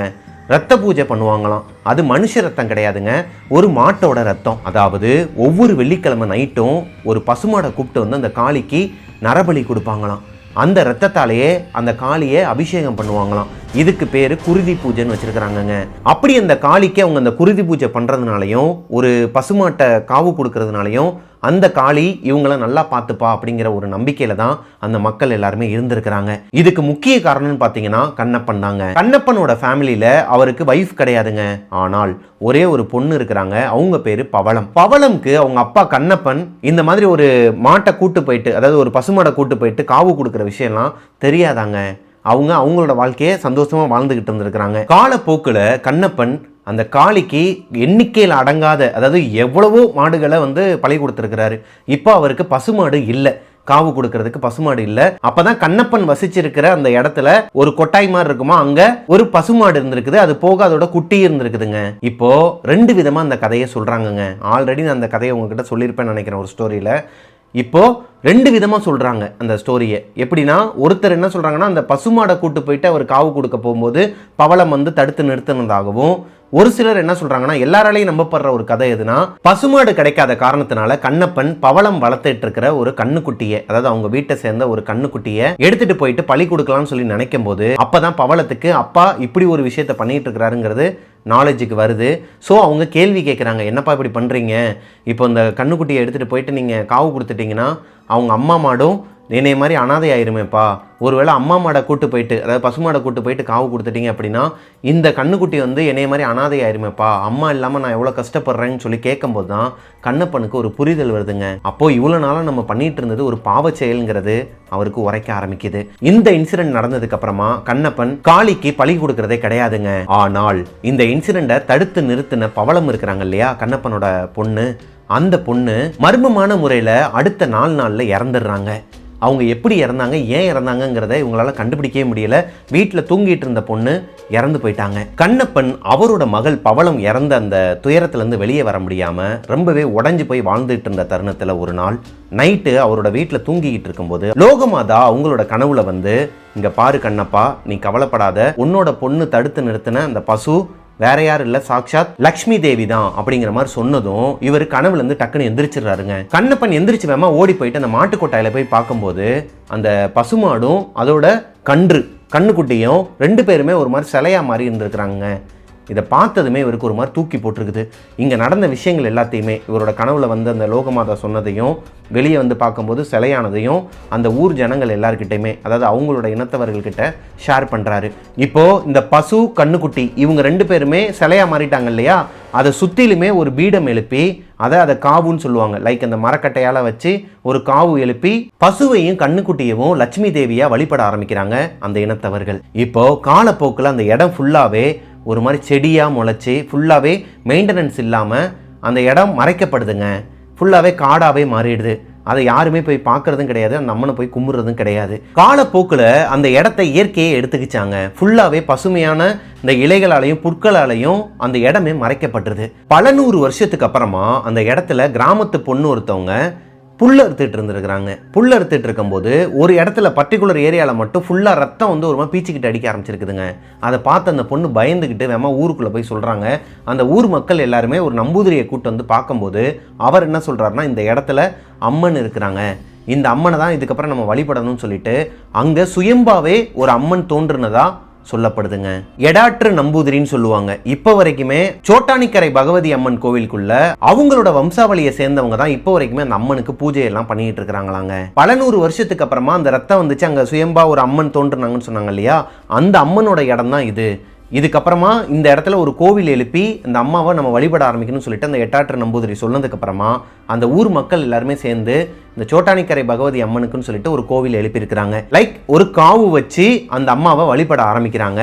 ரத்த பூஜை பண்ணுவாங்களாம். அது மனுஷ ரத்தம் கிடையாதுங்க, ஒரு மாட்டோட ரத்தம். அதாவது ஒவ்வொரு வெள்ளிக்கிழமை நைட்டும் ஒரு பசுமாடை கூப்பிட்டு வந்து அந்த காளிக்கு நரபலி கொடுப்பாங்களாம். அந்த ரத்தத்தாலேயே அந்த காளியை அபிஷேகம் பண்ணுவாங்களாம். இதுக்கு பேர் குருதி பூஜைன்னு வச்சிருக்கிறாங்கங்க. அப்படி அந்த காளிக்கு அவங்க அந்த குருதி பூஜை பண்ணுறதுனாலையும் ஒரு பசுமாட்டை காவு கொடுக்கறதுனாலையும் அந்த காளி இவங்கள நல்லா பார்த்துப்பா அப்படிங்கிற ஒரு நம்பிக்கையில தான் அந்த மக்கள் எல்லாருமே இருந்திருக்கிறாங்க. இதுக்கு முக்கிய காரணம்னு பார்த்தீங்கன்னா கண்ணப்பன் தாங்க. கண்ணப்பனோட ஃபேமிலியில அவருக்கு வைஃப் கிடையாதுங்க, ஆனால் ஒரே ஒரு பொண்ணு இருக்கிறாங்க, அவங்க பேரு பவளம். பவளம்க்கு அவங்க அப்பா கண்ணப்பன் இந்த மாதிரி ஒரு மாட்டை கூட்டு போயிட்டு, அதாவது ஒரு பசுமாடை கூட்டு போயிட்டு காவு கொடுக்குற விஷயம்லாம் தெரியாதாங்க. அவங்களோட வாழ்க்கையை சந்தோஷமா வாழ்ந்துகிட்டு இருந்திருக்கிறாங்க. காலப்போக்கில் கண்ணப்பன் அந்த காளிக்கு எண்ணிக்கையில் அடங்காத, அதாவது எவ்வளவோ மாடுகளை வந்து பலி கொடுத்துருக்கிறாரு. இப்போ அவருக்கு பசுமாடு இல்லை, காவு கொடுக்கறதுக்கு பசுமாடு இல்லை. அப்பதான் கண்ணப்பன் வசிச்சிருக்கிற அந்த இடத்துல ஒரு கொட்டாய் மாதிரி இருக்குமா, அங்க ஒரு பசுமாடு இருந்திருக்குது, அது போக அதோட குட்டி இருந்திருக்குதுங்க. இப்போ ரெண்டு விதமா அந்த கதையை சொல்றாங்கங்க. ஆல்ரெடி நான் அந்த கதையை உங்ககிட்ட சொல்லியிருப்பேன்னு நினைக்கிறேன் ஒரு ஸ்டோரியில. இப்போ ரெண்டு விதமாக சொல்கிறாங்க அந்த ஸ்டோரியை. எப்படின்னா, ஒருத்தர் என்ன சொல்கிறாங்கன்னா, அந்த பசுமாடை கூட்டு போயிட்டு அவர் காவு கொடுக்க போகும்போது பவளம் வந்து தடுத்து நிறுத்தினதாகவும், ஒரு சிலர் என்ன சொல்றாங்கன்னா, எல்லாராலையும் நம்பப்படுற ஒரு கதை எதுனா, பசுமாடு கிடைக்காத காரணத்தினால கண்ணப்பன் பவளம் வளர்த்துட்டு இருக்கிற ஒரு கண்ணுக்குட்டியை, அதாவது அவங்க வீட்டை சேர்ந்த ஒரு கண்ணுக்குட்டியை எடுத்துட்டு போயிட்டு பலி கொடுக்கலாம்னு சொல்லி நினைக்கும் போது அப்பதான் பவளத்துக்கு அப்பா இப்படி ஒரு விஷயத்த பண்ணிட்டு இருக்கிறாருங்கிறது நாலேஜுக்கு வருது. ஸோ அவங்க கேள்வி கேட்குறாங்க, என்னப்பா இப்படி பண்ணுறீங்க? இப்போ இந்த கண்ணுக்குட்டியை எடுத்துகிட்டு போயிட்டு நீங்கள் காவு கொடுத்துட்டிங்கன்னா அவங்க அம்மா மாடும் என்னைய மாதிரி அனாதை ஆயிருமேப்பா. ஒருவேளை அம்மா மாடை கூட்டு போயிட்டு, அதாவது பசுமாடை கூட்டு போயிட்டு காவு கொடுத்துட்டீங்க அப்படின்னா இந்த கண்ணுக்குட்டி வந்து என்னைய மாதிரி அனாதை ஆயிருமேப்பா, அம்மா இல்லாமல் நான் எவ்வளோ கஷ்டப்படுறேன்னு சொல்லி கேட்கும்போது தான் கண்ணப்பனுக்கு ஒரு புரிதல் வருதுங்க. அப்போது இவ்வளோ நாளாக நம்ம பண்ணிட்டு இருந்தது ஒரு பாவ செயல்ங்கிறது அவருக்கு உரைக்க ஆரம்பிக்குது. இந்த இன்சிடென்ட் நடந்ததுக்கு அப்புறமா கண்ணப்பன் காளிக்கு பலி கொடுக்கறதே கிடையாதுங்க. ஆனால் இந்த இன்சிடென்ட்டை தடுத்து நிறுத்தின பவளம் இருக்கிறாங்க இல்லையா, கண்ணப்பனோட பொண்ணு, அந்த பொண்ணு மர்மமான முறையில் அடுத்த 4 நாளில் இறந்துடுறாங்க. அவங்க எப்படி இறந்தாங்க, ஏன் இறந்தாங்கிறத இவங்களால கண்டுபிடிக்கவே முடியல. வீட்டில் தூங்கிட்டு இருந்த பொண்ணு இறந்து போயிட்டாங்க. கண்ணப்பன் அவரோட மகள் பவளம் இறந்த அந்த துயரத்துலேருந்து வெளியே வர முடியாமல் ரொம்பவே உடஞ்சி போய் வாழ்ந்துட்டு இருந்த தருணத்தில் ஒரு நாள் நைட்டு அவரோட வீட்டில் தூங்கிக்கிட்டு இருக்கும்போது லோகமாதா அவங்களோட கனவுல வந்து, இங்கே பாரு கண்ணப்பா, நீ கவலைப்படாத, உன்னோட பொண்ணு தடுத்து நிறுத்தின அந்த பசு வேற யாரும் இல்லை, சாக்ஷாத் லக்ஷ்மி தேவி தான் அப்படிங்கிற மாதிரி சொன்னதும் இவர் கனவுல இருந்து டக்குன்னு எந்திரிச்சிடுறாருங்க. கண்ணப்பன் எந்திரிச்சு வேமா ஓடி போயிட்டு அந்த மாட்டுக்கொட்டாயில போய் பார்க்கும்போது அந்த பசுமாடும் அதோட கண்ணுக்குட்டியும் 2 பேருமே ஒரு மாதிரி சிலையா மாதிரி இருந்திருக்கிறாங்க. இதை பார்த்ததுமே இவருக்கு ஒரு மாதிரி தூக்கி போட்டிருக்குது. இங்கே நடந்த விஷயங்கள் எல்லாத்தையுமே இவரோட கனவுல வந்து அந்த லோகமாதா சொன்னதையும், வெளியே வந்து பார்க்கும்போது சிலையானதையும் அந்த ஊர் ஜனங்கள் எல்லாருக்கிட்டையுமே, அதாவது அவங்களோட இனத்தவர்கள்கிட்ட ஷேர் பண்ணுறாரு. இப்போது இந்த பசு கண்ணுக்குட்டி இவங்க 2 பேருமே சிலையா மாறிட்டாங்க இல்லையா, அதை சுற்றிலுமே ஒரு பீடம் எழுப்பி அதை காவுன்னு சொல்லுவாங்க. லைக் அந்த மரக்கட்டையால் வச்சு ஒரு காவு எழுப்பி பசுவையும் கண்ணுக்குட்டியவும் லட்சுமி தேவியா வழிபட ஆரம்பிக்கிறாங்க அந்த இனத்தவர்கள். இப்போ காலப்போக்கில் அந்த இடம் ஃபுல்லாகவே ஒரு மாதிரி செடியாக முளைச்சி ஃபுல்லாகவே மெயின்டெனன்ஸ் இல்லாமல் அந்த இடம் மறைக்கப்படுதுங்க. ஃபுல்லாகவே காடாகவே மாறிடுது. அதை யாருமே போய் பார்க்கறதும் கிடையாது, அந்த அம்மனை போய் கும்பிட்றதும் கிடையாது. காலப்போக்கில் அந்த இடத்த இயற்கையை எடுத்துக்கிச்சாங்க. ஃபுல்லாகவே பசுமையான இந்த இலைகளாலையும் புற்களாலையும் அந்த இடமே மறைக்கப்பட்டுருது. பல 100 வருஷத்துக்கு அப்புறமா அந்த இடத்துல கிராமத்து பொண்ணு ஒருத்தவங்க புல் அறுத்துட்டு இருந்துருக்குறாங்க. புல் அறுத்துட்டு இருக்கும்போது ஒரு இடத்துல பர்டிகுலர் ஏரியாவில் மட்டும் ஃபுல்லாக ரத்தம் வந்து ஒரு மாதிரி பீச்சிக்கிட்டு அடிக்க ஆரம்பிச்சிருக்குதுங்க. அதை பார்த்து அந்த பொண்ணு பயந்துக்கிட்டு வேமா ஊருக்குள்ளே போய் சொல்கிறாங்க. அந்த ஊர் மக்கள் எல்லாருமே ஒரு நம்பூதிரியை கூட்டு வந்து பார்க்கும்போது அவர் என்ன சொல்கிறாருன்னா, இந்த இடத்துல அம்மன் இருக்கிறாங்க, இந்த அம்மனை தான் இதுக்கப்புறம் நம்ம வழிபடணும்னு சொல்லிட்டு அங்கே சுயம்பாவே ஒரு அம்மன் தோன்றுனதா சொல்லப்படுதுங்க. எடாற்று நம்பூதிரின்னு சொல்லுவாங்க. இப்போ வரைக்குமே சோட்டானிக்கரை பகவதி அம்மன் கோவிலுக்குள்ள அவங்களோட வம்சாவளியை சேர்ந்தவங்க தான் இப்போ வரைக்குமே அந்த அம்மனுக்கு பூஜை எல்லாம் பண்ணிட்டு இருக்கிறாங்களாங்க. பல 100 வருஷத்துக்கு அப்புறமா அந்த ரத்தம் வந்துச்சு, அங்க சுயம்பா ஒரு அம்மன் தோன்றுனாங்கன்னு சொன்னாங்க இல்லையா, அந்த அம்மனோட இடம் தான் இது. இதுக்கப்புறமா இந்த இடத்துல ஒரு கோவில் எழுப்பி இந்த அம்மாவை நம்ம வழிபட ஆரம்பிக்கணும்னு சொல்லிட்டு அந்த எட்டாற்று நம்பூதிரி சொன்னதுக்கு அப்புறமா அந்த ஊர் மக்கள் எல்லாருமே சேர்ந்து இந்த சோட்டானிக்கரை பகவதி அம்மனுக்குன்னு சொல்லிட்டு ஒரு கோவில் எழுப்பியிருக்கிறாங்க. லைக் ஒரு காவு வச்சு அந்த அம்மாவை வழிபட ஆரம்பிக்கிறாங்க.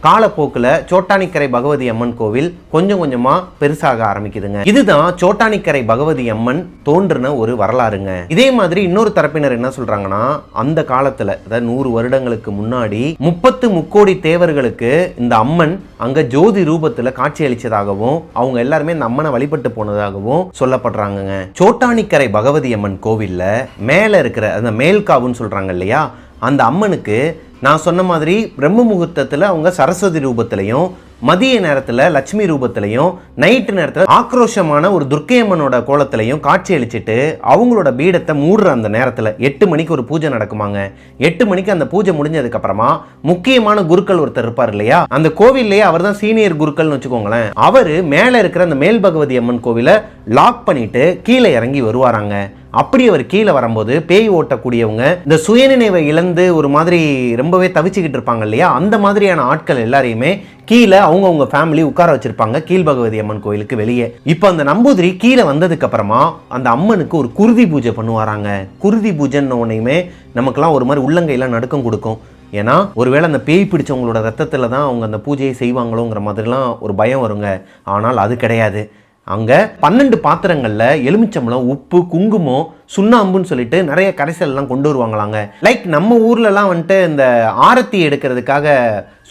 காலப்போக்கில் சோட்டானிக்கரை பகவதி அம்மன் கோவில் கொஞ்சம் கொஞ்சமா பெருசாக ஆரம்பிக்குதுங்க. இதுதான் சோட்டானிக்கரை பகவதி அம்மன் தோன்றின ஒரு வரலாறுங்க. இதே மாதிரி இன்னொரு தரப்பினர் என்ன சொல்றாங்கன்னா, அந்த காலத்துல அதாவது 100 வருடங்களுக்கு முன்னாடி 30 முக்கோடி தேவர்களுக்கு இந்த அம்மன் அங்க ஜோதி ரூபத்துல காட்சி அளிச்சதாகவும் அவங்க எல்லாருமே இந்த அம்மனை வழிபட்டு போனதாகவும் சொல்லப்படுறாங்க. சோட்டானிக்கரை பகவதி அம்மன் கோவில்ல மேல இருக்கிற அந்த மேல்காவுன்னு சொல்றாங்க இல்லையா, அந்த அம்மனுக்கு நான் சொன்ன மாதிரி பிரம்ம முகூர்த்தத்தில் அவங்க சரஸ்வதி ரூபத்திலையும், மதிய நேரத்தில் லட்சுமி ரூபத்திலையும், நைட்டு நேரத்தில் ஆக்ரோஷமான ஒரு துர்க்கையம்மனோட கோலத்திலையும் காட்சி அளிச்சுட்டு அவங்களோட பீடத்தை மூடுற அந்த நேரத்தில் 8 மணிக்கு ஒரு பூஜை நடக்குமாங்க. 8 மணிக்கு அந்த பூஜை முடிஞ்சதுக்கு அப்புறமா முக்கியமான குருக்கள் ஒருத்தர் இருப்பார் இல்லையா, அந்த கோவில்லையே அவர் தான் சீனியர் குருக்கள்னு வச்சுக்கோங்களேன். அவர் மேலே இருக்கிற அந்த மேல் பகவதி அம்மன் கோவிலை லாக் பண்ணிட்டு கீழே இறங்கி வருவாராங்க. அப்படி அவர் கீழே வரும்போது பேய் ஓட்டக்கூடியவங்க, இந்த சுயநினைவை இழந்து ஒரு மாதிரி ரொம்பவே தவிச்சுக்கிட்டு இருப்பாங்க இல்லையா, அந்த மாதிரியான ஆட்கள் எல்லாரையுமே கீழே அவங்கவுங்க ஃபேமிலி உட்கார வச்சிருப்பாங்க கீழ் பகவதி அம்மன் கோயிலுக்கு வெளியே. இப்போ அந்த நம்பூதிரி கீழே வந்ததுக்கு அப்புறமா அந்த அம்மனுக்கு ஒரு குருதி பூஜை பண்ணுவாராங்க. குருதி பூஜைன்னு உடனேயுமே நமக்கெல்லாம் ஒரு மாதிரி உள்ளங்கையெல்லாம் நடுக்கம் கொடுக்கும். ஏன்னா ஒருவேளை அந்த பேய் பிடிச்சவங்களோட ரத்தத்தில் தான் அவங்க அந்த பூஜையை செய்வாங்களோங்கிற மாதிரிலாம் ஒரு பயம் வருங்க. ஆனால் அது கிடையாது. அங்கே 12 பாத்திரங்களில் எலுமிச்சம்பழம், உப்பு, குங்குமம், சுண்ணாம்புன்னு சொல்லிட்டு நிறைய கரைசல்லாம் கொண்டு வருவாங்களாங்க. லைக் நம்ம ஊர்லலாம் வந்துட்டு இந்த ஆரத்தி எடுக்கிறதுக்காக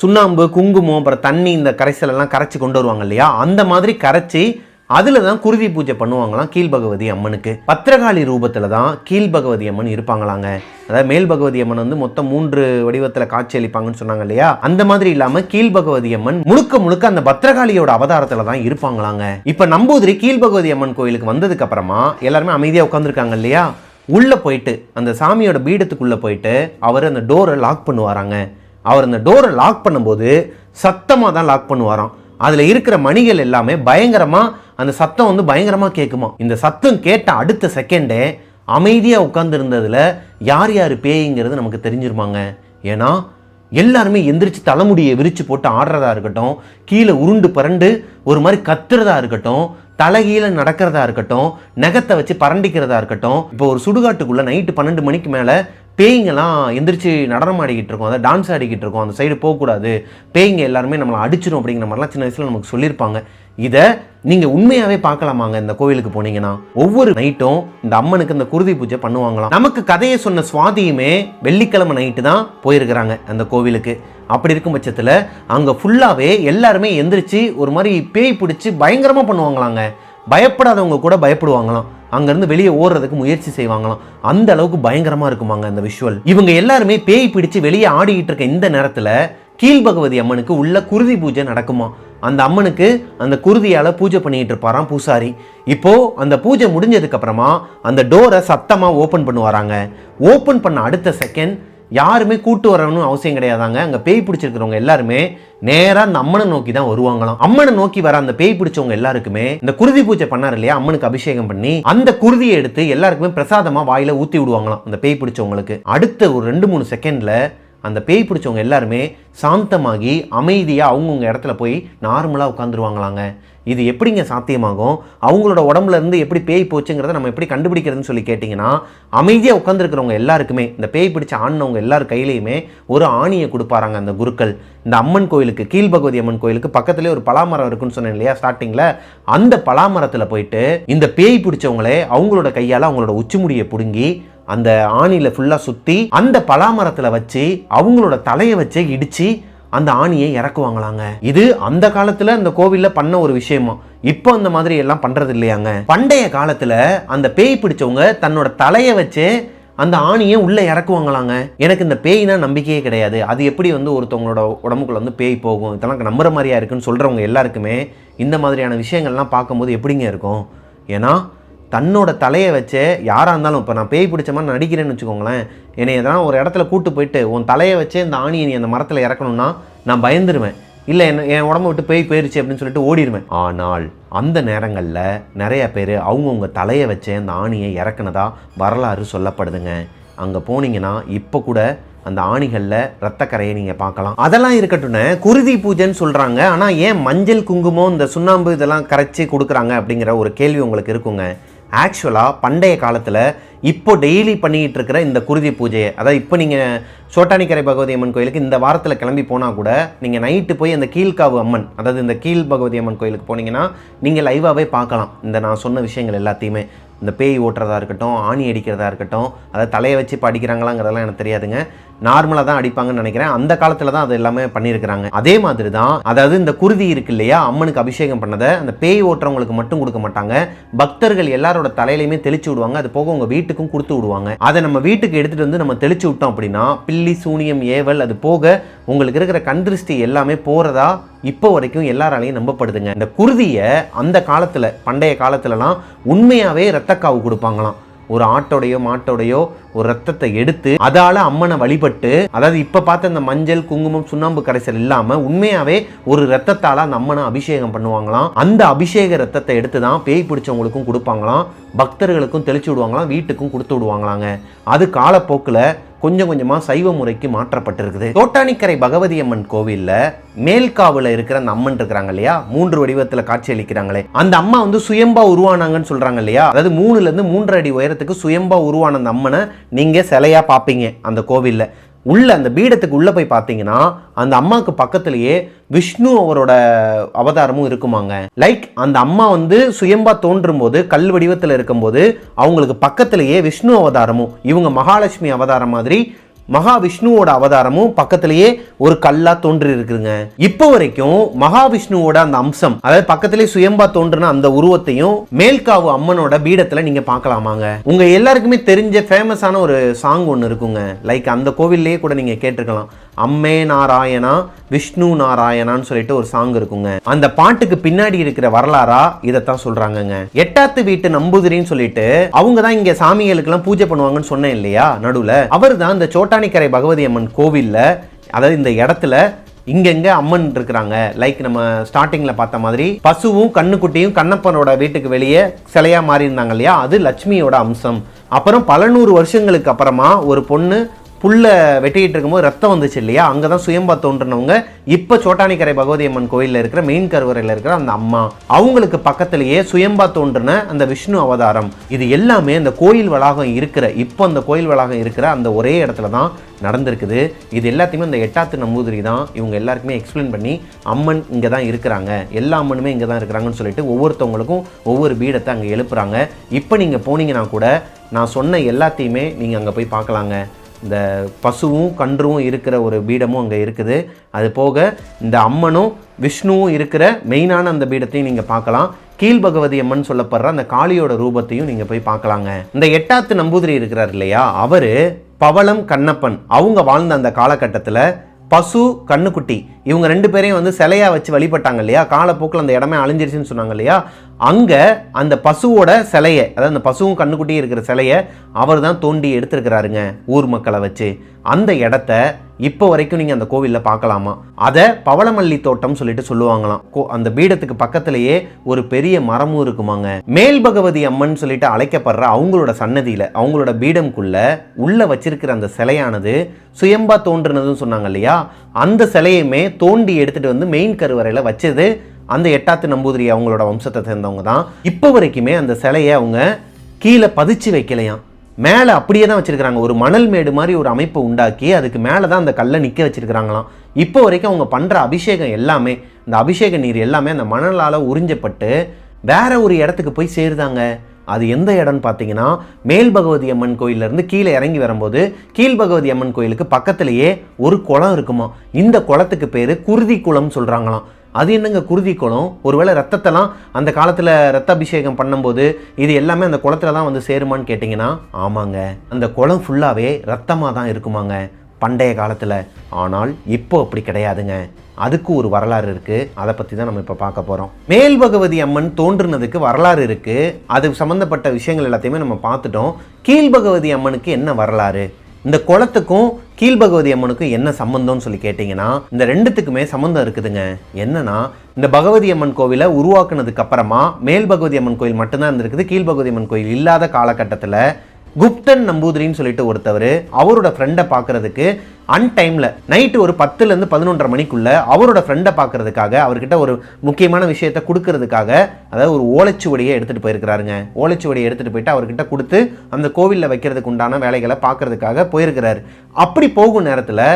சுண்ணாம்பு, குங்குமம், அப்புறம் தண்ணி, இந்த கரைசலெல்லாம் கரைச்சி கொண்டு வருவாங்க இல்லையா, அந்த மாதிரி கரைச்சி அதில் தான் குருதி பூஜை பண்ணுவாங்களாம் கீழ்பகவதி அம்மனுக்கு. பத்திரகாளி ரூபத்தில் தான் கீழ்பகவதி அம்மன் இருப்பாங்களாங்க. அதாவது மேல் பகவதி அம்மன் வந்து மொத்தம் 3 வடிவத்தில் காட்சி அளிப்பாங்கன்னு சொன்னாங்க இல்லையா, அந்த மாதிரி இல்லாமல் கீழ்பகவதி அம்மன் முழுக்க அந்த பத்திரகாளியோட அவதாரத்தில் தான் இருப்பாங்களாங்க. இப்போ நம்பூதிரி கீழ்பகவதி அம்மன் கோயிலுக்கு வந்ததுக்கு அப்புறமா எல்லாருமே அமைதியாக உட்காந்துருக்காங்க இல்லையா, உள்ளே போயிட்டு அந்த சாமியோட பீடத்துக்குள்ளே போயிட்டு அவர் அந்த டோரை லாக் பண்ணுவாராங்க. அவர் அந்த டோரை லாக் பண்ணும்போது சத்தமாக தான் லாக் பண்ணுவாராம். அதில் இருக்கிற மணிகள் எல்லாமே பயங்கரமாக அந்த சத்தம் வந்து பயங்கரமாக கேட்குமா. இந்த சத்தம் கேட்ட அடுத்த செகண்டே அமைதியாக உட்கார்ந்து இருந்ததில் யார் யார் பேய்ங்கிறது நமக்கு தெரிஞ்சிருமாங்க. ஏன்னா எல்லாருமே எந்திரிச்சு தலைமுடியை விரிச்சு போட்டு ஆடுறதா இருக்கட்டும், கீழே உருண்டு பரண்டு ஒரு மாதிரி கத்துறதா இருக்கட்டும், தலைகீழ நடக்கிறதா இருக்கட்டும், நகத்தை வச்சு பரண்டிக்கிறதா இருக்கட்டும். இப்போ ஒரு சுடுகாட்டுக்குள்ளே நைட்டு 12 மணிக்கு மேலே பேய்ங்கெல்லாம் எந்திரிச்சு நடனம் ஆடிக்கிட்டு இருக்கோம், அதாவது டான்ஸ் ஆடிக்கிட்டு இருக்கோம், அந்த சைடு போகக்கூடாது, பேய்ங்க எல்லாருமே நம்மளை அடிச்சிடும் அப்படிங்கிற மாதிரிலாம் சின்ன வயசில் நமக்கு சொல்லியிருப்பாங்க. இதை நீங்கள் உண்மையாகவே பார்க்கலாமாங்க இந்த கோவிலுக்கு போனீங்கன்னா. ஒவ்வொரு நைட்டும் இந்த அம்மனுக்கு இந்த குருதி பூஜை பண்ணுவாங்களாம். நமக்கு கதையை சொன்ன சுவாதியுமே வெள்ளிக்கிழமை நைட்டு தான் போயிருக்கிறாங்க அந்த கோவிலுக்கு. அப்படி இருக்கும் பட்சத்தில் அங்கே ஃபுல்லாகவே எல்லாருமே எந்திரிச்சு ஒரு மாதிரி பேய் பிடிச்சி பயங்கரமாக பண்ணுவாங்களாங்க. பயப்படாதவங்க கூட பயப்படுவாங்களாம், அங்கேருந்து வெளியே ஓடுறதுக்கு முயற்சி செய்வாங்களாம். அந்த அளவுக்கு பயங்கரமாக இருக்குமாங்க அந்த விஷுவல். இவங்க எல்லாருமே பேய் பிடிச்சு வெளியே ஆடிக்கிட்டு இருக்க இந்த நேரத்தில் கீழ்பகவதி அம்மனுக்கு உள்ள குருதி பூஜை நடக்குமா. அந்த அம்மனுக்கு அந்த குருதியால் பூஜை பண்ணிட்டு இருப்பாராம் பூசாரி. இப்போ அந்த பூஜை முடிஞ்சதுக்கு அப்புறமா அந்த டோரை சத்தமாக ஓப்பன் பண்ணுவாராங்க. ஓப்பன் பண்ண அடுத்த செகண்ட் யாருமே கூட்டு வரணும்னு அவசியம் கிடையாதாங்க. அங்கே பேய் பிடிச்சிருக்கிறவங்க எல்லாருமே நேராக அந்த அம்மனை நோக்கி தான் வருவாங்களாம். அம்மனை நோக்கி வர அந்த பேய் பிடிச்சவங்க எல்லாருக்குமே இந்த குருதி பூஜை பண்ணார் இல்லையா, அம்மனுக்கு அபிஷேகம் பண்ணி அந்த குருதியை எடுத்து எல்லாருக்குமே பிரசாதமாக வாயில ஊற்றி விடுவாங்களாம் அந்த பேய் பிடிச்சவங்களுக்கு. அடுத்த ஒரு 2-3 செகண்ட்ல அந்த பேய் பிடிச்சவங்க எல்லாருமே சாந்தமாகி அமைதியாக அவங்கவுங்க இடத்துல போய் நார்மலாக உட்காந்துருவாங்களாங்க. இது எப்படிங்க சாத்தியமாகும்? அவங்களோட உடம்புல இருந்து எப்படி பேய் போச்சுங்கிறத நம்ம எப்படி கண்டுபிடிக்கிறதுன்னு சொல்லி கேட்டிங்கன்னா, அமைதியாக உட்காந்துருக்கிறவங்க எல்லாருக்குமே, இந்த பேய் பிடிச்ச ஆனவங்க எல்லார் கையிலையுமே ஒரு ஆணியை கொடுப்பாராங்க அந்த குருக்கள். இந்த அம்மன் கோயிலுக்கு, கீழ்பகவதி அம்மன் கோயிலுக்கு பக்கத்துலேயே ஒரு பலாமரம் இருக்குன்னு சொன்னேன் இல்லையா ஸ்டார்டிங்கில், அந்த பலாமரத்தில் போயிட்டு இந்த பேய் பிடிச்சவங்களே அவங்களோட கையால் அவங்களோட உச்சி முடியை பிடுங்கி அந்த ஆணியில் ஃபுல்லாக சுற்றி அந்த பலாமரத்தில் வச்சு அவங்களோட தலையை வச்சு இடித்து அந்த ஆணியை இறக்குவாங்களாங்க. இது அந்த காலத்துல அந்த கோவில்ல பண்ண ஒரு விஷயமா. இப்போ அந்த மாதிரி எல்லாம் பண்றது இல்லையாங்க. பண்டைய காலத்துல அந்த பேய் பிடிச்சவங்க தன்னோட தலையை வச்சு அந்த ஆணியை உள்ள இறக்குவாங்களாங்க. எனக்கு இந்த பேய்னா நம்பிக்கையே கிடையாது. அது எப்படி ஒருத்தவங்களோட உடம்புக்குள்ள பேய் போகும், இதெல்லாம் நம்புற மாதிரியா இருக்குன்னு சொல்றவங்க எல்லாருக்குமே இந்த மாதிரியான விஷயங்கள்லாம் பார்க்கும்போது எப்படிங்க இருக்கும்? ஏன்னா தன்னோட தலையை வச்சு யாராக இருந்தாலும், இப்போ நான் பேய் பிடிச்ச மாதிரி நடிக்கிறேன்னு வச்சுக்கோங்களேன், என்னை எதனா ஒரு இடத்துல கூட்டு போயிட்டு உன் தலையை வச்சு இந்த ஆணியை நீ அந்த மரத்தில் இறக்கணும்னா நான் பயந்துருவேன். இல்லை என் உடம்பை விட்டு பேய் போயிருச்சு அப்படின்னு சொல்லிட்டு ஓடிடுவேன். ஆனால் அந்த நேரங்களில் நிறைய பேர் அவங்கவுங்க தலையை வச்சு அந்த ஆணியை இறக்குனதா வரலாறு சொல்லப்படுதுங்க. அங்கே போனீங்கன்னா இப்போ கூட அந்த ஆணிகளில் ரத்தக்கரையை நீங்கள் பார்க்கலாம். அதெல்லாம் இருக்கட்டும்னு குருதி பூஜைன்னு சொல்கிறாங்க. ஆனால் ஏன் மஞ்சள் குங்குமம் இந்த சுண்ணாம்பு இதெல்லாம் கரைச்சி கொடுக்குறாங்க அப்படிங்கிற ஒரு கேள்வி உங்களுக்கு இருக்குங்க. ஆக்சுவலாக பண்டைய காலத்தில் இப்போ டெய்லி பண்ணிக்கிட்டு இருக்கிற இந்த குருதி பூஜையை, அதாவது இப்போ நீங்கள் சோட்டானிக்கரை பகவதி அம்மன் கோயிலுக்கு இந்த வாரத்தில் கிளம்பி போனால் கூட நீங்கள் நைட்டு போய் அந்த கீழ்காவு அம்மன், அதாவது இந்த கீழ் பகவதி அம்மன் கோயிலுக்கு போனீங்கன்னா நீங்கள் லைவாகவே பார்க்கலாம் இந்த நான் சொன்ன விஷயங்கள் எல்லாத்தையுமே. இந்த பேய் ஓட்டுறதா இருக்கட்டும், ஆணி அடிக்கிறதா இருக்கட்டும், அதாவது தலையை வச்சு இப்போ அடிக்கிறாங்களாங்கிறதெல்லாம் எனக்கு தெரியாதுங்க. நார்மலாக தான் அடிப்பாங்கன்னு நினைக்கிறேன். அந்த காலத்தில் தான் அது எல்லாமே பண்ணியிருக்கிறாங்க. அதே மாதிரி தான், அதாவது இந்த குருதி இருக்கு இல்லையா, அம்மனுக்கு அபிஷேகம் பண்ணதை அந்த பேய் ஓட்டுறவங்களுக்கு மட்டும் கொடுக்க மாட்டாங்க, பக்தர்கள் எல்லாரோட தலையிலையுமே தெளிச்சு விடுவாங்க. அது போக உங்கள் வீட்டுக்கும் கொடுத்து விடுவாங்க. அதை நம்ம வீட்டுக்கு எடுத்துகிட்டு வந்து நம்ம தெளிச்சு விட்டோம் அப்படின்னா பில்லி சூனியம் ஏவல் அது போக உங்களுக்கு இருக்கிற கண்திருஷ்டி எல்லாமே போகிறதா இப்போ வரைக்கும் எல்லாராலையும் நம்பப்படுதுங்க. இந்த குருதியை அந்த காலத்தில், பண்டைய காலத்துலலாம் உண்மையாகவே இரத்தக்காவு கொடுப்பாங்களாம். ஒரு ஆட்டோடையோ மாட்டோடையோ ஒரு ரத்தத்தை எடுத்து அதால அம்மனை வழிபட்டு, அதாவது இப்ப பார்த்த இந்த மஞ்சள் குங்குமம் சுண்ணாம்பு கரைசல் இல்லாம உண்மையாவே ஒரு ரத்தத்தால அந்த அம்மனை அபிஷேகம் பண்ணுவாங்களாம். அந்த அபிஷேக ரத்தத்தை எடுத்து தான் பேய் பிடிச்சவங்களுக்கும் கொடுப்பாங்களாம், பக்தர்களுக்கும் தெளிச்சு விடுவாங்களாம், வீட்டுக்கும் கொடுத்து விடுவாங்களாங்க. அது காலப்போக்கில் கொஞ்சம் கொஞ்சமா சைவ முறைக்கு மாற்றப்பட்டிருக்குது. தோட்டானிக்கரை பகவதி அம்மன் கோவில்ல மேல்காவுல இருக்கிற அந்த அம்மன் இருக்கிறாங்க இல்லையா, 3 வடிவத்துல காட்சி அளிக்கிறாங்களே, அந்த அம்மா சுயம்பா உருவானாங்கன்னு சொல்றாங்க இல்லையா, அதாவது 3ல இருந்து 3 அடி உயரத்துக்கு சுயம்பா உருவான அந்த அம்மனை நீங்க சிலையா பார்ப்பீங்க அந்த கோவில்ல. உள்ள அந்த பீடத்துக்கு உள்ள போய் பார்த்தீங்கன்னா அந்த அம்மாவுக்கு பக்கத்திலேயே விஷ்ணு அவரோட அவதாரமும் இருக்குமாங்க. லைக் அந்த அம்மா சுயம்பா தோன்றும் போது கல் வடிவத்தில் இருக்கும்போது அவங்களுக்கு பக்கத்திலேயே விஷ்ணு அவதாரமும், இவங்க மகாலட்சுமி அவதாரம் மாதிரி மகாவிஷ்ணுவோட அவதாரமும் பக்கத்திலேயே ஒரு கல்லா தோன்றி இருக்குங்க. இப்போ வரைக்கும் மகாவிஷ்ணுவோட அந்த அம்சம், அதாவது பக்கத்திலேயே சுயம்பா தோன்றின அந்த உருவத்தையும் மேல்காவு அம்மனோட பீடத்துல நீங்க பார்க்கலாமாங்க. உங்க எல்லாருக்குமே தெரிஞ்ச ஃபேமஸான ஒரு சாங் ஒன்று இருக்குங்க. லைக் அந்த கோவில்லையே கூட நீங்க கேட்டிருக்கலாம், அம்மே நாராயணா விஷ்ணு நாராயணான்னு சொல்லிட்டு ஒரு சாங் இருக்குங்க. அந்த பாட்டுக்கு பின்னாடி இருக்கிற வரலாறா இதைத்தான் சொல்றாங்கங்க. எட்டாத்து வீட்டு நம்பூதிரின்னு சொல்லிட்டு அவங்க தான் இங்க சாமிகளுக்கெல்லாம் பூஜை பண்ணுவாங்கன்னு சொன்னேன் இல்லையா நடுவுல, அவர் தான் இந்த சோட்டானிக்கரை பகவதி அம்மன் கோவில்ல, அதாவது இந்த இடத்துல இங்கெங்க அம்மன் இருக்கிறாங்க. லைக் நம்ம ஸ்டார்டிங்ல பார்த்த மாதிரி பசுவும் கண்ணுக்குட்டியும் கண்ணப்பனோட வீட்டுக்கு வெளியே சிலையா மாறி இருந்தாங்க இல்லையா, அது லட்சுமியோட அம்சம். அப்புறம் பல 100 வருஷங்களுக்கு அப்புறமா ஒரு பொண்ணு புல்ல வெட்டிக்கிட்டு இருக்கும்போது ரத்தம் வந்துச்சு இல்லையா, அங்கதான் சுயம்பா தோன்றினவங்க இப்ப சோட்டானிக்கரை பகவதி அம்மன் கோயில்ல இருக்கிற மெயின் கருவறையில் இருக்கிற அந்த அம்மா. அவங்களுக்கு பக்கத்திலேயே சுயம்பா தோன்றின அந்த விஷ்ணு அவதாரம். இது எல்லாமே அந்த கோயில் வளாகம் இருக்கிற, இப்போ அந்த கோயில் வளாகம் இருக்கிற அந்த ஒரே இடத்துல தான் நடந்திருக்குது. இது எல்லாத்தையுமே அந்த எட்டாத்து நம்பூதிரி தான் இவங்க எல்லாருக்குமே எக்ஸ்பிளைன் பண்ணி அம்மன் இங்கே தான் இருக்கிறாங்க, எல்லா அம்மனுமே இங்கே தான் இருக்கிறாங்கன்னு சொல்லிட்டு ஒவ்வொருத்தவங்களுக்கும் ஒவ்வொரு பீடத்தை அங்கே எழுப்புறாங்க. இப்போ நீங்கள் போனீங்கன்னா கூட நான் சொன்ன எல்லாத்தையுமே நீங்கள் அங்கே போய் பார்க்கலாங்க. இந்த பசுவும் கன்றும் இருக்கிற ஒரு பீடமும் அங்கே இருக்குது. அது போக இந்த அம்மனும் விஷ்ணுவும் இருக்கிற மெயினான அந்த பீடத்தையும் நீங்கள் பார்க்கலாம். கீழ்பகவதி அம்மன் சொல்லப்படுற அந்த காளியோட ரூபத்தையும் நீங்கள் போய் பார்க்கலாங்க. இந்த எட்டாத்து நம்பூதிரி இருக்கிறார் இல்லையா, அவர் பவளம் கண்ணப்பன் அவங்க வாழ்ந்த அந்த காலகட்டத்தில் பசு கண்ணுக்குட்டி இவங்க 2 பேரையும் சிலையா வச்சு வழிபட்டாங்க இல்லையா, காலப்போக்கில் அந்த இடமே அழிஞ்சிருச்சுன்னு சொன்னாங்க இல்லையா, அங்கே அந்த பசுவோட சிலையை, அதாவது அந்த பசுவும் கண்ணுக்குட்டியும் இருக்கிற சிலையை அவர் தான் தோண்டி எடுத்திருக்கிறாருங்க ஊர் மக்களை வச்சு. அந்த இடத்த இப்போ வரைக்கும் நீங்கள் அந்த கோவிலில் பார்க்கலாமா. அதை பவளமல்லி தோட்டம் சொல்லிட்டு சொல்லுவாங்களாம். அந்த பீடத்துக்கு பக்கத்திலேயே ஒரு பெரிய மரமும் இருக்குமாங்க. மேல் பகவதி அம்மன் சொல்லிட்டு அழைக்கப்படுற அவங்களோட சன்னதியில், அவங்களோட பீடம்குள்ள உள்ள வச்சிருக்கிற அந்த சிலையானது சுயம்பா தோன்றுனதுன்னு சொன்னாங்க இல்லையா, அந்த சிலையுமே தோண்டி எடுத்துட்டு மெயின் கருவறையில் வச்சது அந்த எட்டாத்து நம்பூதிரி அவங்களோட வம்சத்தை சேர்ந்தவங்க தான். இப்போ வரைக்குமே அந்த சிலையை அவங்க கீழே பதிச்சு வைக்கலையாம், மேலே அப்படியே தான் வச்சிருக்கிறாங்க. ஒரு மணல் மேடு மாதிரி ஒரு அமைப்பை உண்டாக்கி அதுக்கு மேலே தான் அந்த கல்லை நிற்க வச்சிருக்கிறாங்களாம். இப்போ வரைக்கும் அவங்க பண்ணுற அபிஷேகம் எல்லாமே, இந்த அபிஷேக நீர் எல்லாமே அந்த மணலால் உறிஞ்சப்பட்டு வேற ஒரு இடத்துக்கு போய் சேருதாங்க. அது எந்த இடம்னு பார்த்தீங்கன்னா, மேல் பகவதி அம்மன் கோயிலேருந்து கீழே இறங்கி வரும்போது கீழ் பகவதி அம்மன் கோயிலுக்கு பக்கத்திலேயே ஒரு குளம் இருக்குமா. இந்த குளத்துக்கு பேர் குருதி குளம் சொல்கிறாங்களாம். அது என்னங்க குருதி குளம்? ஒருவேளை ரத்தத்தெல்லாம் அந்த காலத்தில் ரத்த அபிஷேகம் பண்ணும்போது இது எல்லாமே அந்த குளத்துல தான் வந்து சேருமான்னு கேட்டிங்கன்னா ஆமாங்க, அந்த குளம் ஃபுல்லாகவே ரத்தமாக தான் இருக்குமாங்க பண்டைய காலத்தில். ஆனால் இப்போ அப்படி கிடையாதுங்க, அதுக்கு ஒரு வரலாறு இருக்குது. அதை பற்றி தான் நம்ம இப்போ பார்க்க போகிறோம். மேல் பகவதி அம்மன் தோன்றுனதுக்கு வரலாறு இருக்குது, அது சம்மந்தப்பட்ட விஷயங்கள் எல்லாத்தையுமே நம்ம பார்த்துட்டோம். கீழ் பகவதி அம்மனுக்கு என்ன வரலாறு, இந்த குளத்துக்கும் கீழ் பகவதி அம்மனுக்கும் என்ன சம்பந்தம்னு சொல்லி கேட்டிங்கன்னா, இந்த ரெண்டுத்துக்குமே சம்பந்தம் இருக்குதுங்க. என்னன்னா, இந்த பகவதி அம்மன் கோவிலை உருவாக்குனதுக்கு அப்புறமா மேல் பகவதி அம்மன் கோயில் மட்டும்தான் இருந்திருக்குது. கீழ் பகவதி அம்மன் கோயில் இல்லாத காலகட்டத்தில் குப்தன் நம்பூதிரின்னு சொல்லிட்டு ஒருத்தவர் அவரோட ஃப்ரெண்டை பார்க்கறதுக்கு அன்டைமில் நைட்டு ஒரு 10லேருந்து 11:30 மணிக்குள்ள அவரோட ஃப்ரெண்டை பார்க்கறதுக்காக அவர்கிட்ட ஒரு முக்கியமான விஷயத்தை கொடுக்கறதுக்காக, அதாவது ஒரு ஓலைச்சுவடியை எடுத்துகிட்டு போயிருக்கிறாருங்க. ஓலைச்சுவடியை எடுத்துகிட்டு போயிட்டு அவர்கிட்ட கொடுத்து அந்த கோவிலில் வைக்கிறதுக்கு உண்டான வேலைகளை பார்க்கறதுக்காக போயிருக்கிறாரு. அப்படி போகும் நேரத்தில்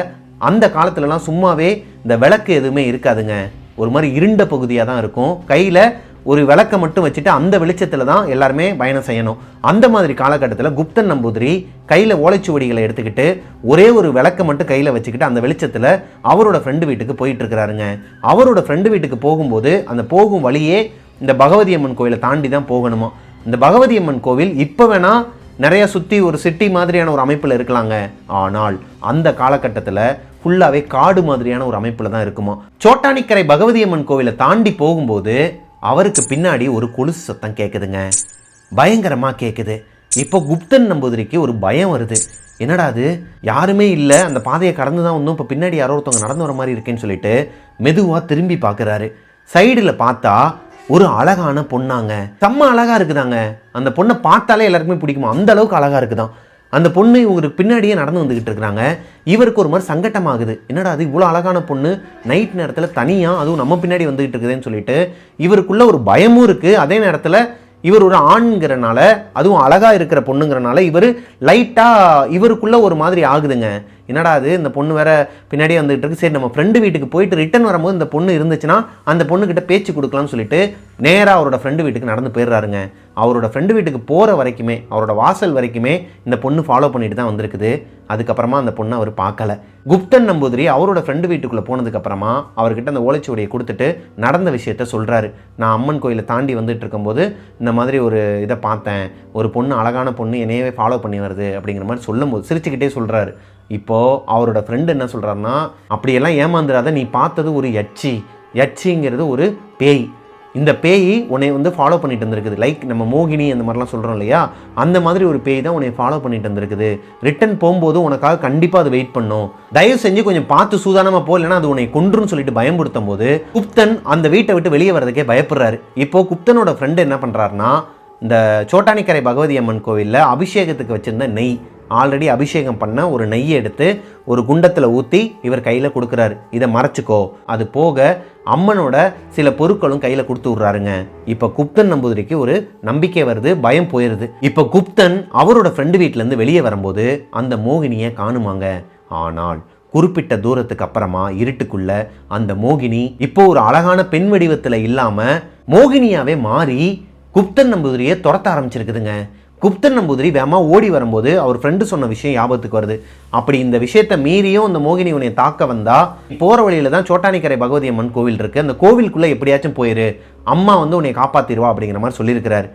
அந்த காலத்துலலாம் சும்மாவே இந்த விளக்கு எதுவுமே இருக்காதுங்க, ஒரு மாதிரி இருண்ட பகுதியாக தான் இருக்கும். கையில் ஒரு விளக்கை மட்டும் வச்சுட்டு அந்த வெளிச்சத்தில் தான் எல்லாருமே பயணம் செய்யணும். அந்த மாதிரி காலகட்டத்தில் குப்தன் நம்பூதிரி கையில் ஓலைச்சுவடிகளை எடுத்துக்கிட்டு ஒரே ஒரு விளக்கை மட்டும் கையில் வச்சுக்கிட்டு அந்த வெளிச்சத்தில் அவரோட ஃப்ரெண்டு வீட்டுக்கு போயிட்டு இருக்கிறாருங்க. அவரோட ஃப்ரெண்டு வீட்டுக்கு போகும்போது அந்த போகும் வழியே இந்த பகவதி அம்மன் கோயிலை தாண்டி தான் போகணுமா. இந்த பகவதி அம்மன் கோவில் இப்போ வேணால் நிறைய சுற்றி ஒரு சிட்டி மாதிரியான ஒரு அமைப்பில் இருக்கலாங்க, ஆனால் அந்த காலகட்டத்தில் ஃபுல்லாகவே காடு மாதிரியான ஒரு அமைப்பில் தான் இருக்குமா. சோட்டானிக்கரை பகவதி அம்மன் கோவிலை தாண்டி போகும்போது அவருக்கு பின்னாடி ஒரு கொலுசு சத்தம் கேட்குதுங்க, பயங்கரமாக கேட்குது. இப்போ குப்தன் நம்பூதிரிக்கு ஒரு பயம் வருது. என்னடா அது, யாருமே இல்லை, அந்த பாதையை கடந்து தான் வந்தோம், இப்போ பின்னாடி யாரோ ஒருத்தவங்க நடந்து வர மாதிரி இருக்கேன்னு சொல்லிட்டு மெதுவாக திரும்பி பார்க்குறாரு. சைடில் பார்த்தா ஒரு அழகான பொண்ணாங்க, செம்ம அழகாக இருக்குதாங்க. அந்த பொண்ணை பார்த்தாலே எல்லாருக்குமே பிடிக்குமா, அந்த அளவுக்கு அழகாக இருக்குதான். அந்த பொண்ணு இவருக்கு பின்னாடியே நடந்து வந்துக்கிட்டு இருக்கிறாங்க. இவருக்கு ஒரு மாதிரி சங்கட்டமாகுது, என்னடா அது இவ்வளோ அழகான பொண்ணு நைட் நேரத்தில் தனியாக அதுவும் நம்ம பின்னாடி வந்துக்கிட்டு இருக்குதுன்னு சொல்லிட்டு இவருக்குள்ள ஒரு பயமும் இருக்குது. அதே நேரத்தில் இவர் ஒரு ஆண்கிறனால, அதுவும் அழகாக இருக்கிற பொண்ணுங்கிறனால இவர் லைட்டாக இவருக்குள்ள ஒரு மாதிரி ஆகுதுங்க. என்னடா அது, இந்த பொண்ணு வேற பின்னாடியே வந்துகிட்டு இருக்கு, சரி நம்ம ஃப்ரெண்டு வீட்டுக்கு போயிட்டு ரிட்டன் வரும்போது இந்த பொண்ணு இருந்துச்சுன்னா அந்த பொண்ணுக்கிட்ட பேச்சு கொடுக்கலாம்னு சொல்லிட்டு நேராக அவரோட ஃப்ரெண்டு வீட்டுக்கு நடந்து போயிடுறாருங்க. அவரோட ஃப்ரெண்டு வீட்டுக்கு போகிற வரைக்குமே, அவரோட வாசல் வரைக்குமே இந்த பொண்ணு ஃபாலோ பண்ணிட்டு தான் வந்திருக்குது. அதுக்கப்புறமா அந்த பொண்ணை அவர் பார்க்கல. குப்தன் நம்பூதிரி அவரோட ஃப்ரெண்டு வீட்டுக்குள்ளே போனதுக்கப்புறமா அவர்கிட்ட அந்த ஓலைச்சுவடியை கொடுத்துட்டு நடந்த விஷயத்த சொல்கிறாரு. நான் அம்மன் கோயிலை தாண்டி வந்துட்டு இருக்கும்போது இந்த மாதிரி ஒரு இதை பார்த்தேன், ஒரு பொண்ணு அழகான பொண்ணு என்னையவே ஃபாலோ பண்ணி வருது அப்படிங்கிற மாதிரி சொல்லும்போது சிரிச்சுக்கிட்டே சொல்கிறாரு. இப்போது அவரோட ஃப்ரெண்டு என்ன சொல்கிறாருன்னா, அப்படியெல்லாம் ஏமாந்துடாத, நீ பார்த்தது ஒரு யட்சிங்கிறது ஒரு பேய். இந்த பேய் உன்னை வந்து ஃபாலோ பண்ணிட்டு வந்திருக்குது. லைக் நம்ம மோகினி அந்த மாதிரிலாம் சொல்கிறோம் இல்லையா, அந்த மாதிரி ஒரு பேய் தான் உன்னை ஃபாலோ பண்ணிட்டு வந்திருக்குது. ரிட்டன் போகும்போது உனக்காக கண்டிப்பாக அது வெயிட் பண்ணும், தயவு செஞ்சு கொஞ்சம் பார்த்து சூதானமாக போ, இல்லைன்னா அது உன்னை கொன்றுன்னு சொல்லிட்டு பயன்படுத்தும் போது குப்தன் அந்த வீட்டை விட்டு வெளியே வரதுக்கே பயப்படுறாரு. இப்போது குப்தனோட ஃப்ரெண்டு என்ன பண்ணுறாருன்னா, இந்த சோட்டானிக்கரை பகவதி அம்மன் கோவிலில் அபிஷேகத்துக்கு வச்சுருந்த நெய், ஆல்ரெடி அபிஷேகம் பண்ண ஒரு நெய்யை எடுத்து ஒரு குண்டத்தில் ஊற்றி இவர் கையில் கொடுக்குறாரு, இதை மறைச்சிக்கோ. அது போக அம்மனோட சில பொருட்களும் கையில் கொடுத்து விட்றாருங்க. இப்போ குப்தன் நம்பூதிரிக்கு ஒரு நம்பிக்கை வருது, பயம் போயிடுது. இப்போ குப்தன் அவரோட ஃப்ரெண்டு வீட்டிலேருந்து வெளியே வரும்போது அந்த மோகினியை காணுமாங்க. ஆனால் குறிப்பிட்ட தூரத்துக்கு அப்புறமா இருட்டுக்குள்ள அந்த மோகினி இப்போ ஒரு அழகான பெண் வடிவத்தில் இல்லாமல் மோகினியாவே மாறி குப்தன் நம்பூதிரியை துரத்த ஆரம்பிச்சிருக்குதுங்க. குப்தன் நம்பூதிரி வேமா ஓடி வரும்போது அவர் ஃப்ரெண்டு சொன்ன விஷயம் ஞாபகத்துக்கு வருது. அப்படி இந்த விஷயத்தை மீறியும் அந்த மோகினி உன்னை தாக்க வந்தா, போகிற வழியில தான் சோட்டானிக்கரை பகவதி அம்மன் கோவில் இருக்குது, அந்த கோவிலுக்குள்ளே எப்படியாச்சும் போயிரு, அம்மா வந்து உன்னை காப்பாற்றிடுவா அப்படிங்கிற மாதிரி சொல்லியிருக்கிறாரு.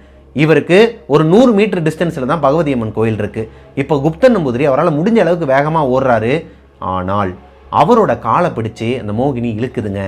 இவருக்கு ஒரு 100 மீட்டர் டிஸ்டன்ஸில் தான் பகவதி அம்மன் கோயில் இருக்குது. இப்போ குப்தன் நம்பூதிரி அவரால் முடிஞ்ச அளவுக்கு வேகமாக ஓடுறாரு. ஆனால் அவரோட காலை பிடிச்சி அந்த மோகினி இழுக்குதுங்க.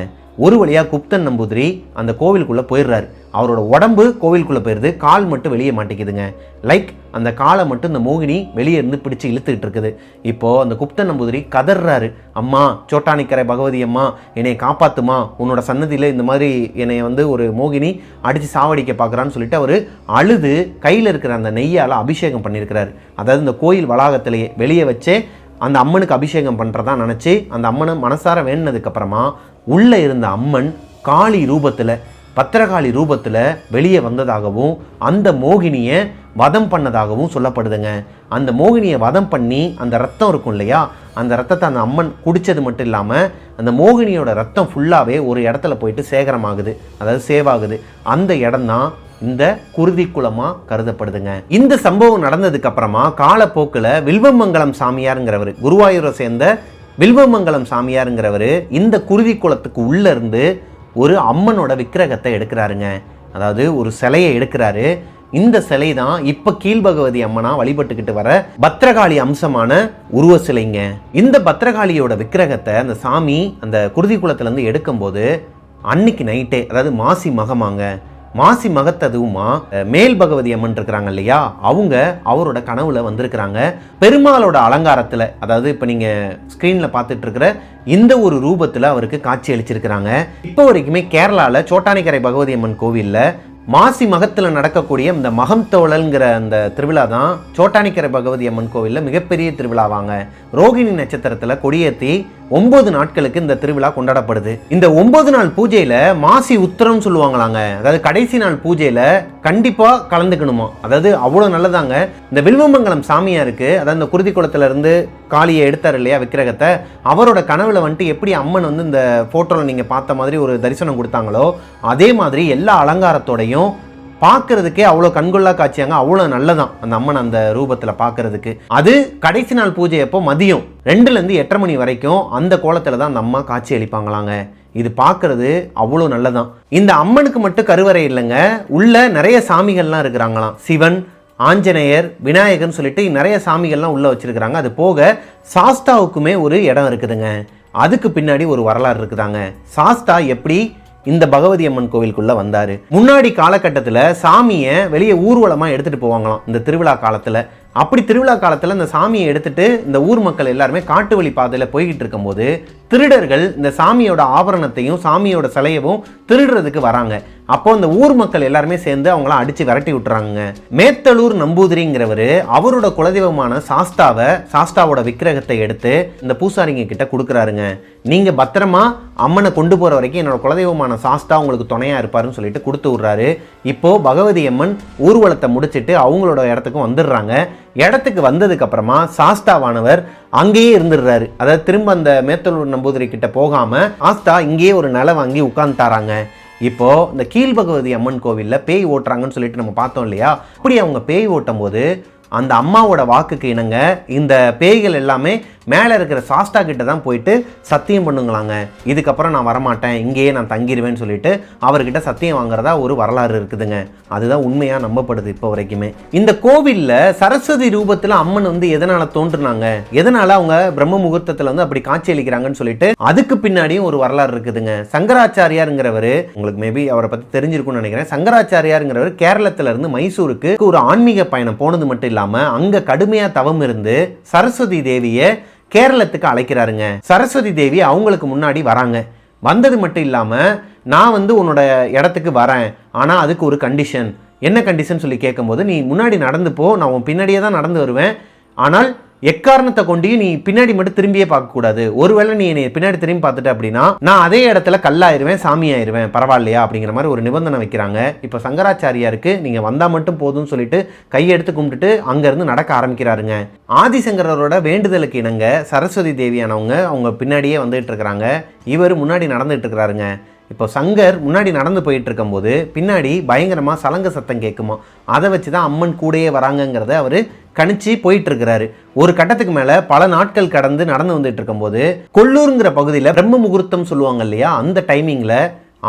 ஒரு வழியாக குப்தன் நம்பூதிரி அந்த கோவிலுக்குள்ளே போயிடுறாரு. அவரோட உடம்பு கோவிலுக்குள்ளே போயிடுது, கால் மட்டும் வெளியே மாட்டிக்குதுங்க. லைக் அந்த காலை மட்டும் இந்த மோகினி வெளியே இருந்து பிடிச்சி இழுத்துக்கிட்டு இருக்குது. இப்போது அந்த குப்தன் நம்பூதிரி கதறாரு, அம்மா சோட்டானிக்கரை பகவதி அம்மா என்னை காப்பாற்றுமா, உன்னோட சன்னதியில் இந்த மாதிரி என்னை வந்து ஒரு மோகினி அடித்து சாவடிக்க பார்க்குறான்னு சொல்லிட்டு அவர் அழுது கையில் இருக்கிற அந்த நெய்யால் அபிஷேகம் பண்ணியிருக்கிறாரு. அதாவது இந்த கோயில் வளாகத்திலேயே வெளியே வச்சே அந்த அம்மனுக்கு அபிஷேகம் பண்ணுறதா நினச்சி அந்த அம்மனை மனசார வேணுனதுக்கப்புறமா உள்ளே இருந்த அம்மன் காளி ரூபத்தில், பத்திரகாளி ரூபத்தில் வெளியே வந்ததாகவும் அந்த மோகினியை வதம் பண்ணதாகவும் சொல்லப்படுதுங்க. அந்த மோகினியை வதம் பண்ணி அந்த ரத்தம் இருக்கும் இல்லையா, அந்த ரத்தத்தை அந்த அம்மன் குடித்தது மட்டும் இல்லாமல் அந்த மோகினியோட ரத்தம் ஃபுல்லாகவே ஒரு இடத்துல போயிட்டு சேகரமாகுது, அதாவது சேவ் ஆகுது. அந்த இடம் தான் இந்த குருதி குளமாக கருதப்படுதுங்க. இந்த சம்பவம் நடந்ததுக்கு அப்புறமா காலப்போக்கில் வில்வமங்கலம் சாமியாருங்கிறவர், குருவாயூரை சேர்ந்த வில்வமங்கலம் சாமியாருங்கிறவர் இந்த குருதி குளத்துக்கு உள்ளே இருந்து ஒரு அம்மனோட விக்கிரகத்தை எடுக்கிறாருங்க. அதாவது ஒரு சிலையை எடுக்கிறாரு. இந்த சிலை தான் இப்போ கீழ்பகவதி அம்மனா வழிபட்டுக்கிட்டு வர பத்ரகாளி அம்சமான உருவ சிலைங்க. இந்த பத்ரகாளியோட விக்கிரகத்தை அந்த சாமி அந்த குருதி குளத்துலேருந்து எடுக்கும்போது அன்னைக்கு நைட்டே, அதாவது மாசி மகமாங்க, மாசி மகத்ததுவுமா மேல் பகவதி அம்மன் இருக்கிறாங்க இல்லையா, அவங்க அவரோட கனவுல வந்திருக்கிறாங்க. பெருமாளோட அலங்காரத்தில், அதாவது இப்போ நீங்கள் ஸ்க்ரீனில் பார்த்துட்டு இருக்கிற இந்த ஒரு ரூபத்தில் அவருக்கு காட்சி அளிச்சிருக்கிறாங்க. இப்போ வரைக்குமே கேரளாவில் சோட்டானிக்கரை பகவதி அம்மன் கோவிலில் மாசி மகத்தில் நடக்கக்கூடிய இந்த மகம் தோழல்ங்கிற அந்த திருவிழா தான் சோட்டானிக்கரை பகவதி அம்மன் கோவிலில் மிகப்பெரிய திருவிழாவாங்க. ரோகிணி நட்சத்திரத்தில் கொடியேற்றி 9 நாட்களுக்கு இந்த திருவிழா கொண்டாடப்படுது. இந்த 9 நாள் பூஜையில் மாசி உத்திரம் சொல்லுவாங்களாங்க, அதாவது கடைசி நாள் பூஜையில் கண்டிப்பாக கலந்துக்கணுமா. அதாவது அவ்வளோ நல்லதாங்க. இந்த வில்வமங்கலம் சாமியாருக்கு, அதாவது இந்த குருதி குளத்துல இருந்து காளியை எடுத்தார் இல்லையா விக்கிரகத்தை, அவரோட கனவுல வந்துட்டு எப்படி அம்மன் வந்து இந்த ஃபோட்டோவில் நீங்கள் பார்த்த மாதிரி ஒரு தரிசனம் கொடுத்தாங்களோ அதே மாதிரி எல்லா அலங்காரத்தோடையும் பார்க்கறதுக்கே அவ்வளோ கண்கொள்ளா காட்சியாங்க. அவ்வளோ நல்லதான் அந்த அம்மன் அந்த ரூபத்தில் பார்க்கறதுக்கு. அது கடைசி நாள் பூஜை அப்போ மதியம் 2லேருந்து 8:30 மணி வரைக்கும் அந்த கோலத்தில் தான் அந்த அம்மா காட்சி அளிப்பாங்களாங்க. இது பார்க்கறது அவ்வளோ நல்லதான். இந்த அம்மனுக்கு மட்டும் கருவறை இல்லைங்க, உள்ள நிறைய சாமிகள்லாம் இருக்கிறாங்களாம். சிவன், ஆஞ்சநேயர், விநாயகர்னு சொல்லிட்டு நிறைய சாமிகள்லாம் உள்ளே வச்சிருக்கிறாங்க. அது போக சாஸ்தாவுக்குமே ஒரு இடம் இருக்குதுங்க. அதுக்கு பின்னாடி ஒரு வரலாறு இருக்குதாங்க. சாஸ்தா எப்படி இந்த பகவதி அம்மன் கோவிலுக்குள்ள வந்தாரு. முன்னாடி காலகட்டத்தில் சாமியை வெளியே ஊர்வலமாக எடுத்துட்டு போவாங்களாம் இந்த திருவிழா காலத்தில். அப்படி திருவிழா காலத்தில் இந்த சாமியை எடுத்துட்டு இந்த ஊர் மக்கள் எல்லாருமே காட்டு வழி பாதையில் போய்கிட்டு இருக்கும்போது திருடர்கள் இந்த சாமியோட ஆபரணத்தையும் சாமியோட சிலையவும் திருடுறதுக்கு வராங்க. அப்போ இந்த ஊர் மக்கள் எல்லாருமே சேர்ந்து அவங்களாம் அடிச்சு விரட்டி விட்டுறாங்க. மேத்தலூர் நம்பூதிரிங்கிறவர் அவரோட குலதெய்வமான சாஸ்தாவோட விக்கிரகத்தை எடுத்து இந்த பூசாரிங்க கிட்ட கொடுக்குறாருங்க. நீங்க பத்திரமா அம்மனை கொண்டு போற வரைக்கும் என்னோட குலதெய்வமான சாஸ்தா உங்களுக்கு துணையா இருப்பாருன்னு சொல்லிட்டு கொடுத்து விடுறாரு. இப்போ பகவதி அம்மன் ஊர்வலத்தை முடிச்சுட்டு அவங்களோட இடத்துக்கும் வந்துடுறாங்க. இடத்துக்கு வந்ததுக்கு அப்புறமா சாஸ்தாவானவர் அங்கேயே இருந்துடுறாரு. அதாவது திரும்ப அந்த மேத்தலூர் நம்பூதிரி கிட்ட போகாம சாஸ்தா இங்கேயே ஒரு நிலம் வாங்கி உட்கார்ந்துட்டாராங்க. இப்போ இந்த கீழ்பகவதி அம்மன் கோவிலில் பேய் ஓட்டுறாங்கன்னு சொல்லிட்டு நம்ம பார்த்தோம் இல்லையா, அப்படி அவங்க பேய் ஓட்டும் போது அந்த அம்மாவோட வாக்குக்கு இணங்க இந்த பேய்கள் எல்லாமே மேலே இருக்கிற சாஸ்தா கிட்ட தான் போயிட்டு சத்தியம் பண்ணுங்களாங்க. இதுக்கப்புறம் நான் வரமாட்டேன், இங்கேயே நான் தங்கிடுவேன்னு சொல்லிட்டு அவர்கிட்ட சத்தியம் வாங்குறதா ஒரு வரலாறு இருக்குதுங்க. அதுதான் உண்மையாக நம்பப்படுது இப்போ வரைக்குமே. இந்த கோவிலில் சரஸ்வதி ரூபத்தில் அம்மன் வந்து எதனால் தோன்றுனாங்க, எதனால் அவங்க பிரம்ம முகூர்த்தத்தில் வந்து அப்படி காட்சி அளிக்கிறாங்கன்னு சொல்லிட்டு அதுக்கு பின்னாடியும் ஒரு வரலாறு இருக்குதுங்க. சங்கராச்சாரியாருங்கிறவர், உங்களுக்கு மேபி அவரை பற்றி தெரிஞ்சிருக்கும்னு நினைக்கிறேன். சங்கராச்சாரியாருங்கிறவர் கேரளத்துல இருந்து மைசூருக்கு ஒரு ஆன்மீக பயணம் போனது மட்டும் இல்லாமல் அங்கே கடுமையாக தவம் இருந்து சரஸ்வதி தேவியை கேரளத்துக்கு அழைக்கிறாருங்க. சரஸ்வதி தேவி அவங்களுக்கு முன்னாடி வராங்க. வந்தது மட்டும் இல்லாமல் நான் வந்து உன்னோட இடத்துக்கு வரேன், ஆனால் அதுக்கு ஒரு கண்டிஷன். என்ன கண்டிஷன் சொல்லி கேட்கும்போது, நீ முன்னாடி நடந்து போ, நான் உன் பின்னாடியே தான் நடந்து வருவேன், ஆனால் எக்காரணத்தை கொண்டையும் நீ பின்னாடி மட்டும் திரும்பியே பார்க்கக்கூடாது. ஒருவேளை நீ என்னை பின்னாடி திரும்பி பார்த்துட்ட அப்படின்னா நான் அதே இடத்துல கல்லாயிருவேன், சாமி ஆயிருவேன், பரவாயில்லையா அப்படிங்கிற மாதிரி ஒரு நிபந்தனை வைக்கிறாங்க. இப்போ சங்கராச்சாரியாருக்கு நீங்கள் வந்தால் மட்டும் போதும்னு சொல்லிட்டு கையெடுத்து கும்பிட்டுட்டு அங்கேருந்து நடக்க ஆரம்பிக்கிறாருங்க. ஆதிசங்கரோட வேண்டுதலுக்கு இணங்க சரஸ்வதி தேவியானவங்க அவங்க பின்னாடியே வந்துட்டு இருக்கிறாங்க. இவர் முன்னாடி நடந்துட்டு இருக்கிறாருங்க. இப்போ சங்கர் முன்னாடி நடந்து போயிட்டு இருக்கும்போது பின்னாடி பயங்கரமாக சலங்க சத்தம் கேட்குமா. அதை வச்சு தான் அம்மன் கூடயே வராங்கங்கிறத அவர் கணிச்சு போயிட்டு இருக்கிறாரு. ஒரு கட்டத்துக்கு மேலே பல நாட்கள் கடந்து நடந்து வந்துட்டு இருக்கும்போது கொல்லூருங்கிற பகுதியில் பிரம்ம முகூர்த்தம் சொல்லுவாங்க இல்லையா, அந்த டைமிங்கில்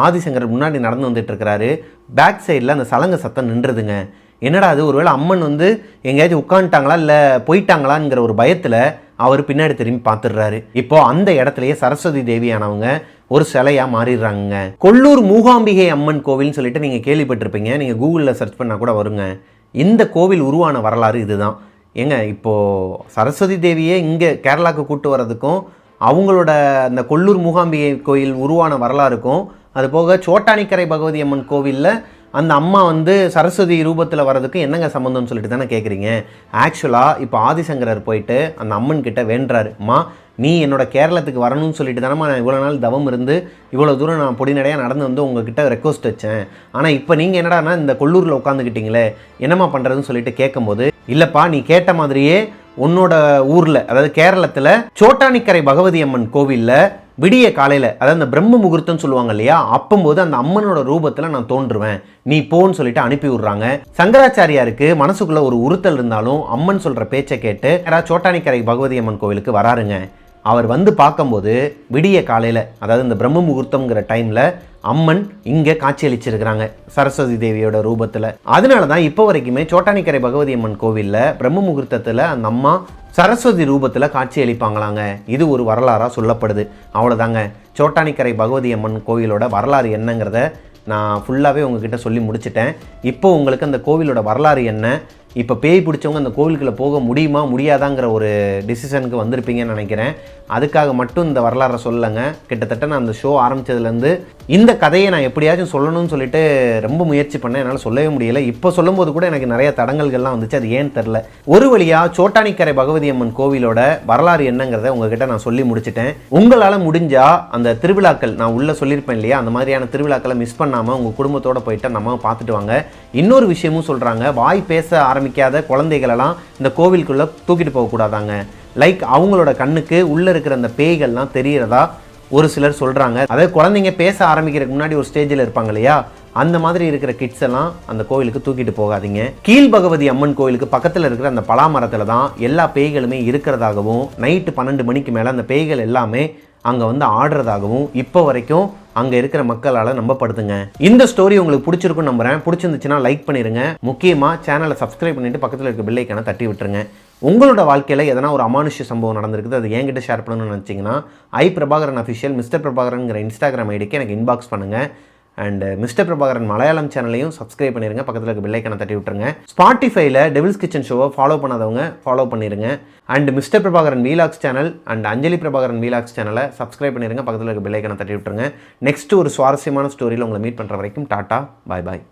ஆதிசங்கர் முன்னாடி நடந்து வந்துட்டு இருக்கிறாரு. பேக் சைடில் அந்த சலங்க சத்தம் நின்றுதுங்க. என்னடா அது, ஒருவேளை அம்மன் வந்து எங்கேயாச்சும் உட்காந்துட்டாங்களா இல்லை போயிட்டாங்களாங்கிற ஒரு பயத்தில் அவர் பின்னாடி திரும்பி பார்த்துடுறாரு. இப்போ அந்த இடத்துலயே சரஸ்வதி தேவியானவங்க ஒரு சிலையாக மாறிடுறாங்க. கொல்லூர் மூகாம்பிகை அம்மன் கோவில்னு சொல்லிட்டு நீங்கள் கேள்விப்பட்டிருப்பீங்க. நீங்கள் கூகுளில் சர்ச் பண்ணால் கூட வருங்க. இந்த கோவில் உருவான வரலாறு இதுதான். ஏங்க இப்போது சரஸ்வதி தேவியே இங்கே கேரளாவுக்கு கூட்டு வர்றதுக்கும் அவங்களோட அந்த கொல்லூர் மூகாம்பிகை கோயில் உருவான வரலாறுக்கும், அது போக சோட்டானிக்கரை பகவதி அம்மன் கோவிலில் அந்த அம்மா வந்து சரஸ்வதி ரூபத்தில் வர்றதுக்கு என்னங்க சம்மந்தம்னு சொல்லிட்டு தானே கேட்குறீங்க. ஆக்சுவலாக இப்போ ஆதிசங்கரர் போயிட்டு அந்த அம்மன் கிட்ட வேண்டுறாரு, அம்மா நீ என்னோட கேரளத்துக்கு வரணும்னு சொல்லிட்டு தானே நான் இவ்வளோ நாள் தவம் இருந்து இவ்வளோ தூரம் நான் பொடிநடையாக நடந்து வந்து உங்ககிட்ட ரெக்வஸ்ட் வச்சேன். ஆனால் இப்போ நீங்கள் என்னடானா இந்த கொல்லூரில் உட்காந்துக்கிட்டீங்களே என்னம்மா பண்ணுறதுன்னு சொல்லிட்டு கேட்கும்போது, இல்லைப்பா நீ கேட்ட மாதிரியே உன்னோட ஊரில், அதாவது கேரளத்தில் சோட்டானிக்கரை பகவதி அம்மன் கோவிலில் விடிய காலையில், அதாவது அந்த பிரம்ம முகூர்த்தம் சொல்லுவாங்க இல்லையா, அப்பம்போது அந்த அம்மனோட ரூபத்தில் நான் தோன்றுவேன், நீ போன்னு சொல்லிட்டு அனுப்பி விடுறாங்க. சங்கராச்சாரியாருக்கு மனசுக்குள்ள ஒரு உறுத்தல் இருந்தாலும் அம்மன் சொல்கிற பேச்சை கேட்டு யாராவது சோட்டானிக்கரை பகவதி அம்மன் கோவிலுக்கு வராருங்க. அவர் வந்து பார்க்கும்போது விடிய காலையில், அதாவது இந்த பிரம்ம முகூர்த்தம்ங்கிற டைமில் அம்மன் இங்கே காட்சியளிச்சிருக்கிறாங்க சரஸ்வதி தேவியோட ரூபத்தில். அதனால தான் இப்போ வரைக்குமே சோட்டானிக்கரை பகவதி அம்மன் கோவிலில் பிரம்ம முகூர்த்தத்தில் அந்த அம்மா சரஸ்வதி ரூபத்தில் காட்சி அளிப்பாங்களாங்க. இது ஒரு வரலாறாக சொல்லப்படுது. அவ்வளோதாங்க, சோட்டானிக்கரை பகவதி அம்மன் கோவிலோட வரலாறு என்னங்கிறத நான் ஃபுல்லாகவே உங்ககிட்ட சொல்லி முடிச்சிட்டேன். இப்போ உங்களுக்கு அந்த கோவிலோட வரலாறு என்ன, இப்போ பேய் பிடிச்சவங்க அந்த கோவிலுக்குள்ளே போக முடியுமா முடியாதாங்கிற ஒரு டிசிஷனுக்கு வந்திருப்பீங்கன்னு நினைக்கிறேன். அதுக்காக மட்டும் இந்த வரலாறை சொல்லலைங்க. கிட்டத்தட்ட நான் அந்த ஷோ ஆரம்பித்ததுலேருந்து இந்த கதையை நான் எப்படியாச்சும் சொல்லணும்னு சொல்லிட்டு ரொம்ப முயற்சி பண்ணேன், என்னால் சொல்லவே முடியலை. இப்போ சொல்லும்போது கூட எனக்கு நிறைய தடங்கல்கள்லாம் வந்துச்சு, அது ஏன்னு தெரில. ஒரு வழியாக சோட்டானிக்கரை பகவதி அம்மன் கோவிலோட வரலாறு என்னங்கிறத உங்ககிட்ட நான் சொல்லி முடிச்சிட்டேன். உங்களால் முடிஞ்சால் அந்த திருவிழாக்கள் நான் உள்ளே சொல்லியிருப்பேன் இல்லையா, அந்த மாதிரியான திருவிழாக்களை மிஸ் பண்ணாமல் உங்கள் குடும்பத்தோடு போயிட்டு நம்ம பார்த்துட்டு வாங்க. இன்னொரு விஷயமும் சொல்கிறாங்க, வாய் பேச ஆரம்பிக்காத குழந்தைகளெல்லாம் இந்த கோவிலுக்குள்ளே தூக்கிட்டு போகக்கூடாதாங்க. லைக் அவங்களோட கண்ணுக்கு உள்ளே இருக்கிற அந்த பேய்கள்லாம் தெரிகிறதா ஒரு சிலர் சொல்கிறாங்க. அதாவது குழந்தைங்க பேச ஆரம்பிக்கிறதுக்கு முன்னாடி ஒரு ஸ்டேஜில் இருப்பாங்க இல்லையா, அந்த மாதிரி இருக்கிற கிட்ஸ் எல்லாம் அந்த கோவிலுக்கு தூக்கிட்டு போகாதீங்க. கீழ் பகவதி அம்மன் கோவிலுக்கு பக்கத்தில் இருக்கிற அந்த பலாமரத்தில் தான் எல்லா பேய்களுமே இருக்கிறதாகவும், நைட்டு 12 மணிக்கு மேலே அந்த பேய்கள் எல்லாமே அங்கே வந்து ஆடுறதாகவும் இப்போ வரைக்கும் அங்கே இருக்கிற மக்களால் நம்பப்படுத்துங்க. இந்த ஸ்டோரி உங்களுக்கு பிடிச்சிருக்குன்னு நம்புகிறேன். பிடிச்சிருந்துச்சுன்னா லைக் பண்ணிடுங்க. முக்கியமாக சேனலை சப்ஸ்கிரைப் பண்ணிவிட்டு பக்கத்தில் இருக்க பெல் ஐக்கானை தட்டி விட்டுருங்க. உங்களோட வாழ்க்கையில் எதனா ஒரு அமானுஷ்ய சம்பவம் நடந்திருக்குது, அது என்கிட்ட ஷேர் பண்ணணும்னு நினச்சிங்கன்னா பிரபாகரன் அஃபிஷியல் மிஸ்டர் பிரபாகரன்ங்கிற இன்ஸ்டாகிராம் ஐடிக்கு எனக்கு இன்பாக்ஸ் பண்ணுங்கள். அண்ட் மிஸ்டர் பிரபாகரன் மலையாளம் சேனலையும் சப்ஸ்கிரைப் பண்ணிடுங்க, பக்கத்தில் இருக்க பெல் ஐக்கானை தட்டி விட்டுருங்க. ஸ்பாட்டிஃபைல டெவில்ஸ் கிச்சன் ஷோவை ஃபாலோ பண்ணாதவங்க ஃபாலோ பண்ணிடுங்க. And mister Prabhakaran வீலாக்ஸ் channel and அஞ்சலி பிரபாகரன் வீலாக்ஸ் சேனலை சப்ஸ்கிரைப் பண்ணிடுங்க, பக்கத்தில் இருக்க பெல் ஐக்கானை தட்டி விட்டுருங்க. நெக்ஸ்ட் ஒரு சுவாரஸ்யமான ஸ்டோரியில் உங்களை மீட் பண்ணுற வரைக்கும் டாட்டா, பாய் பாய்.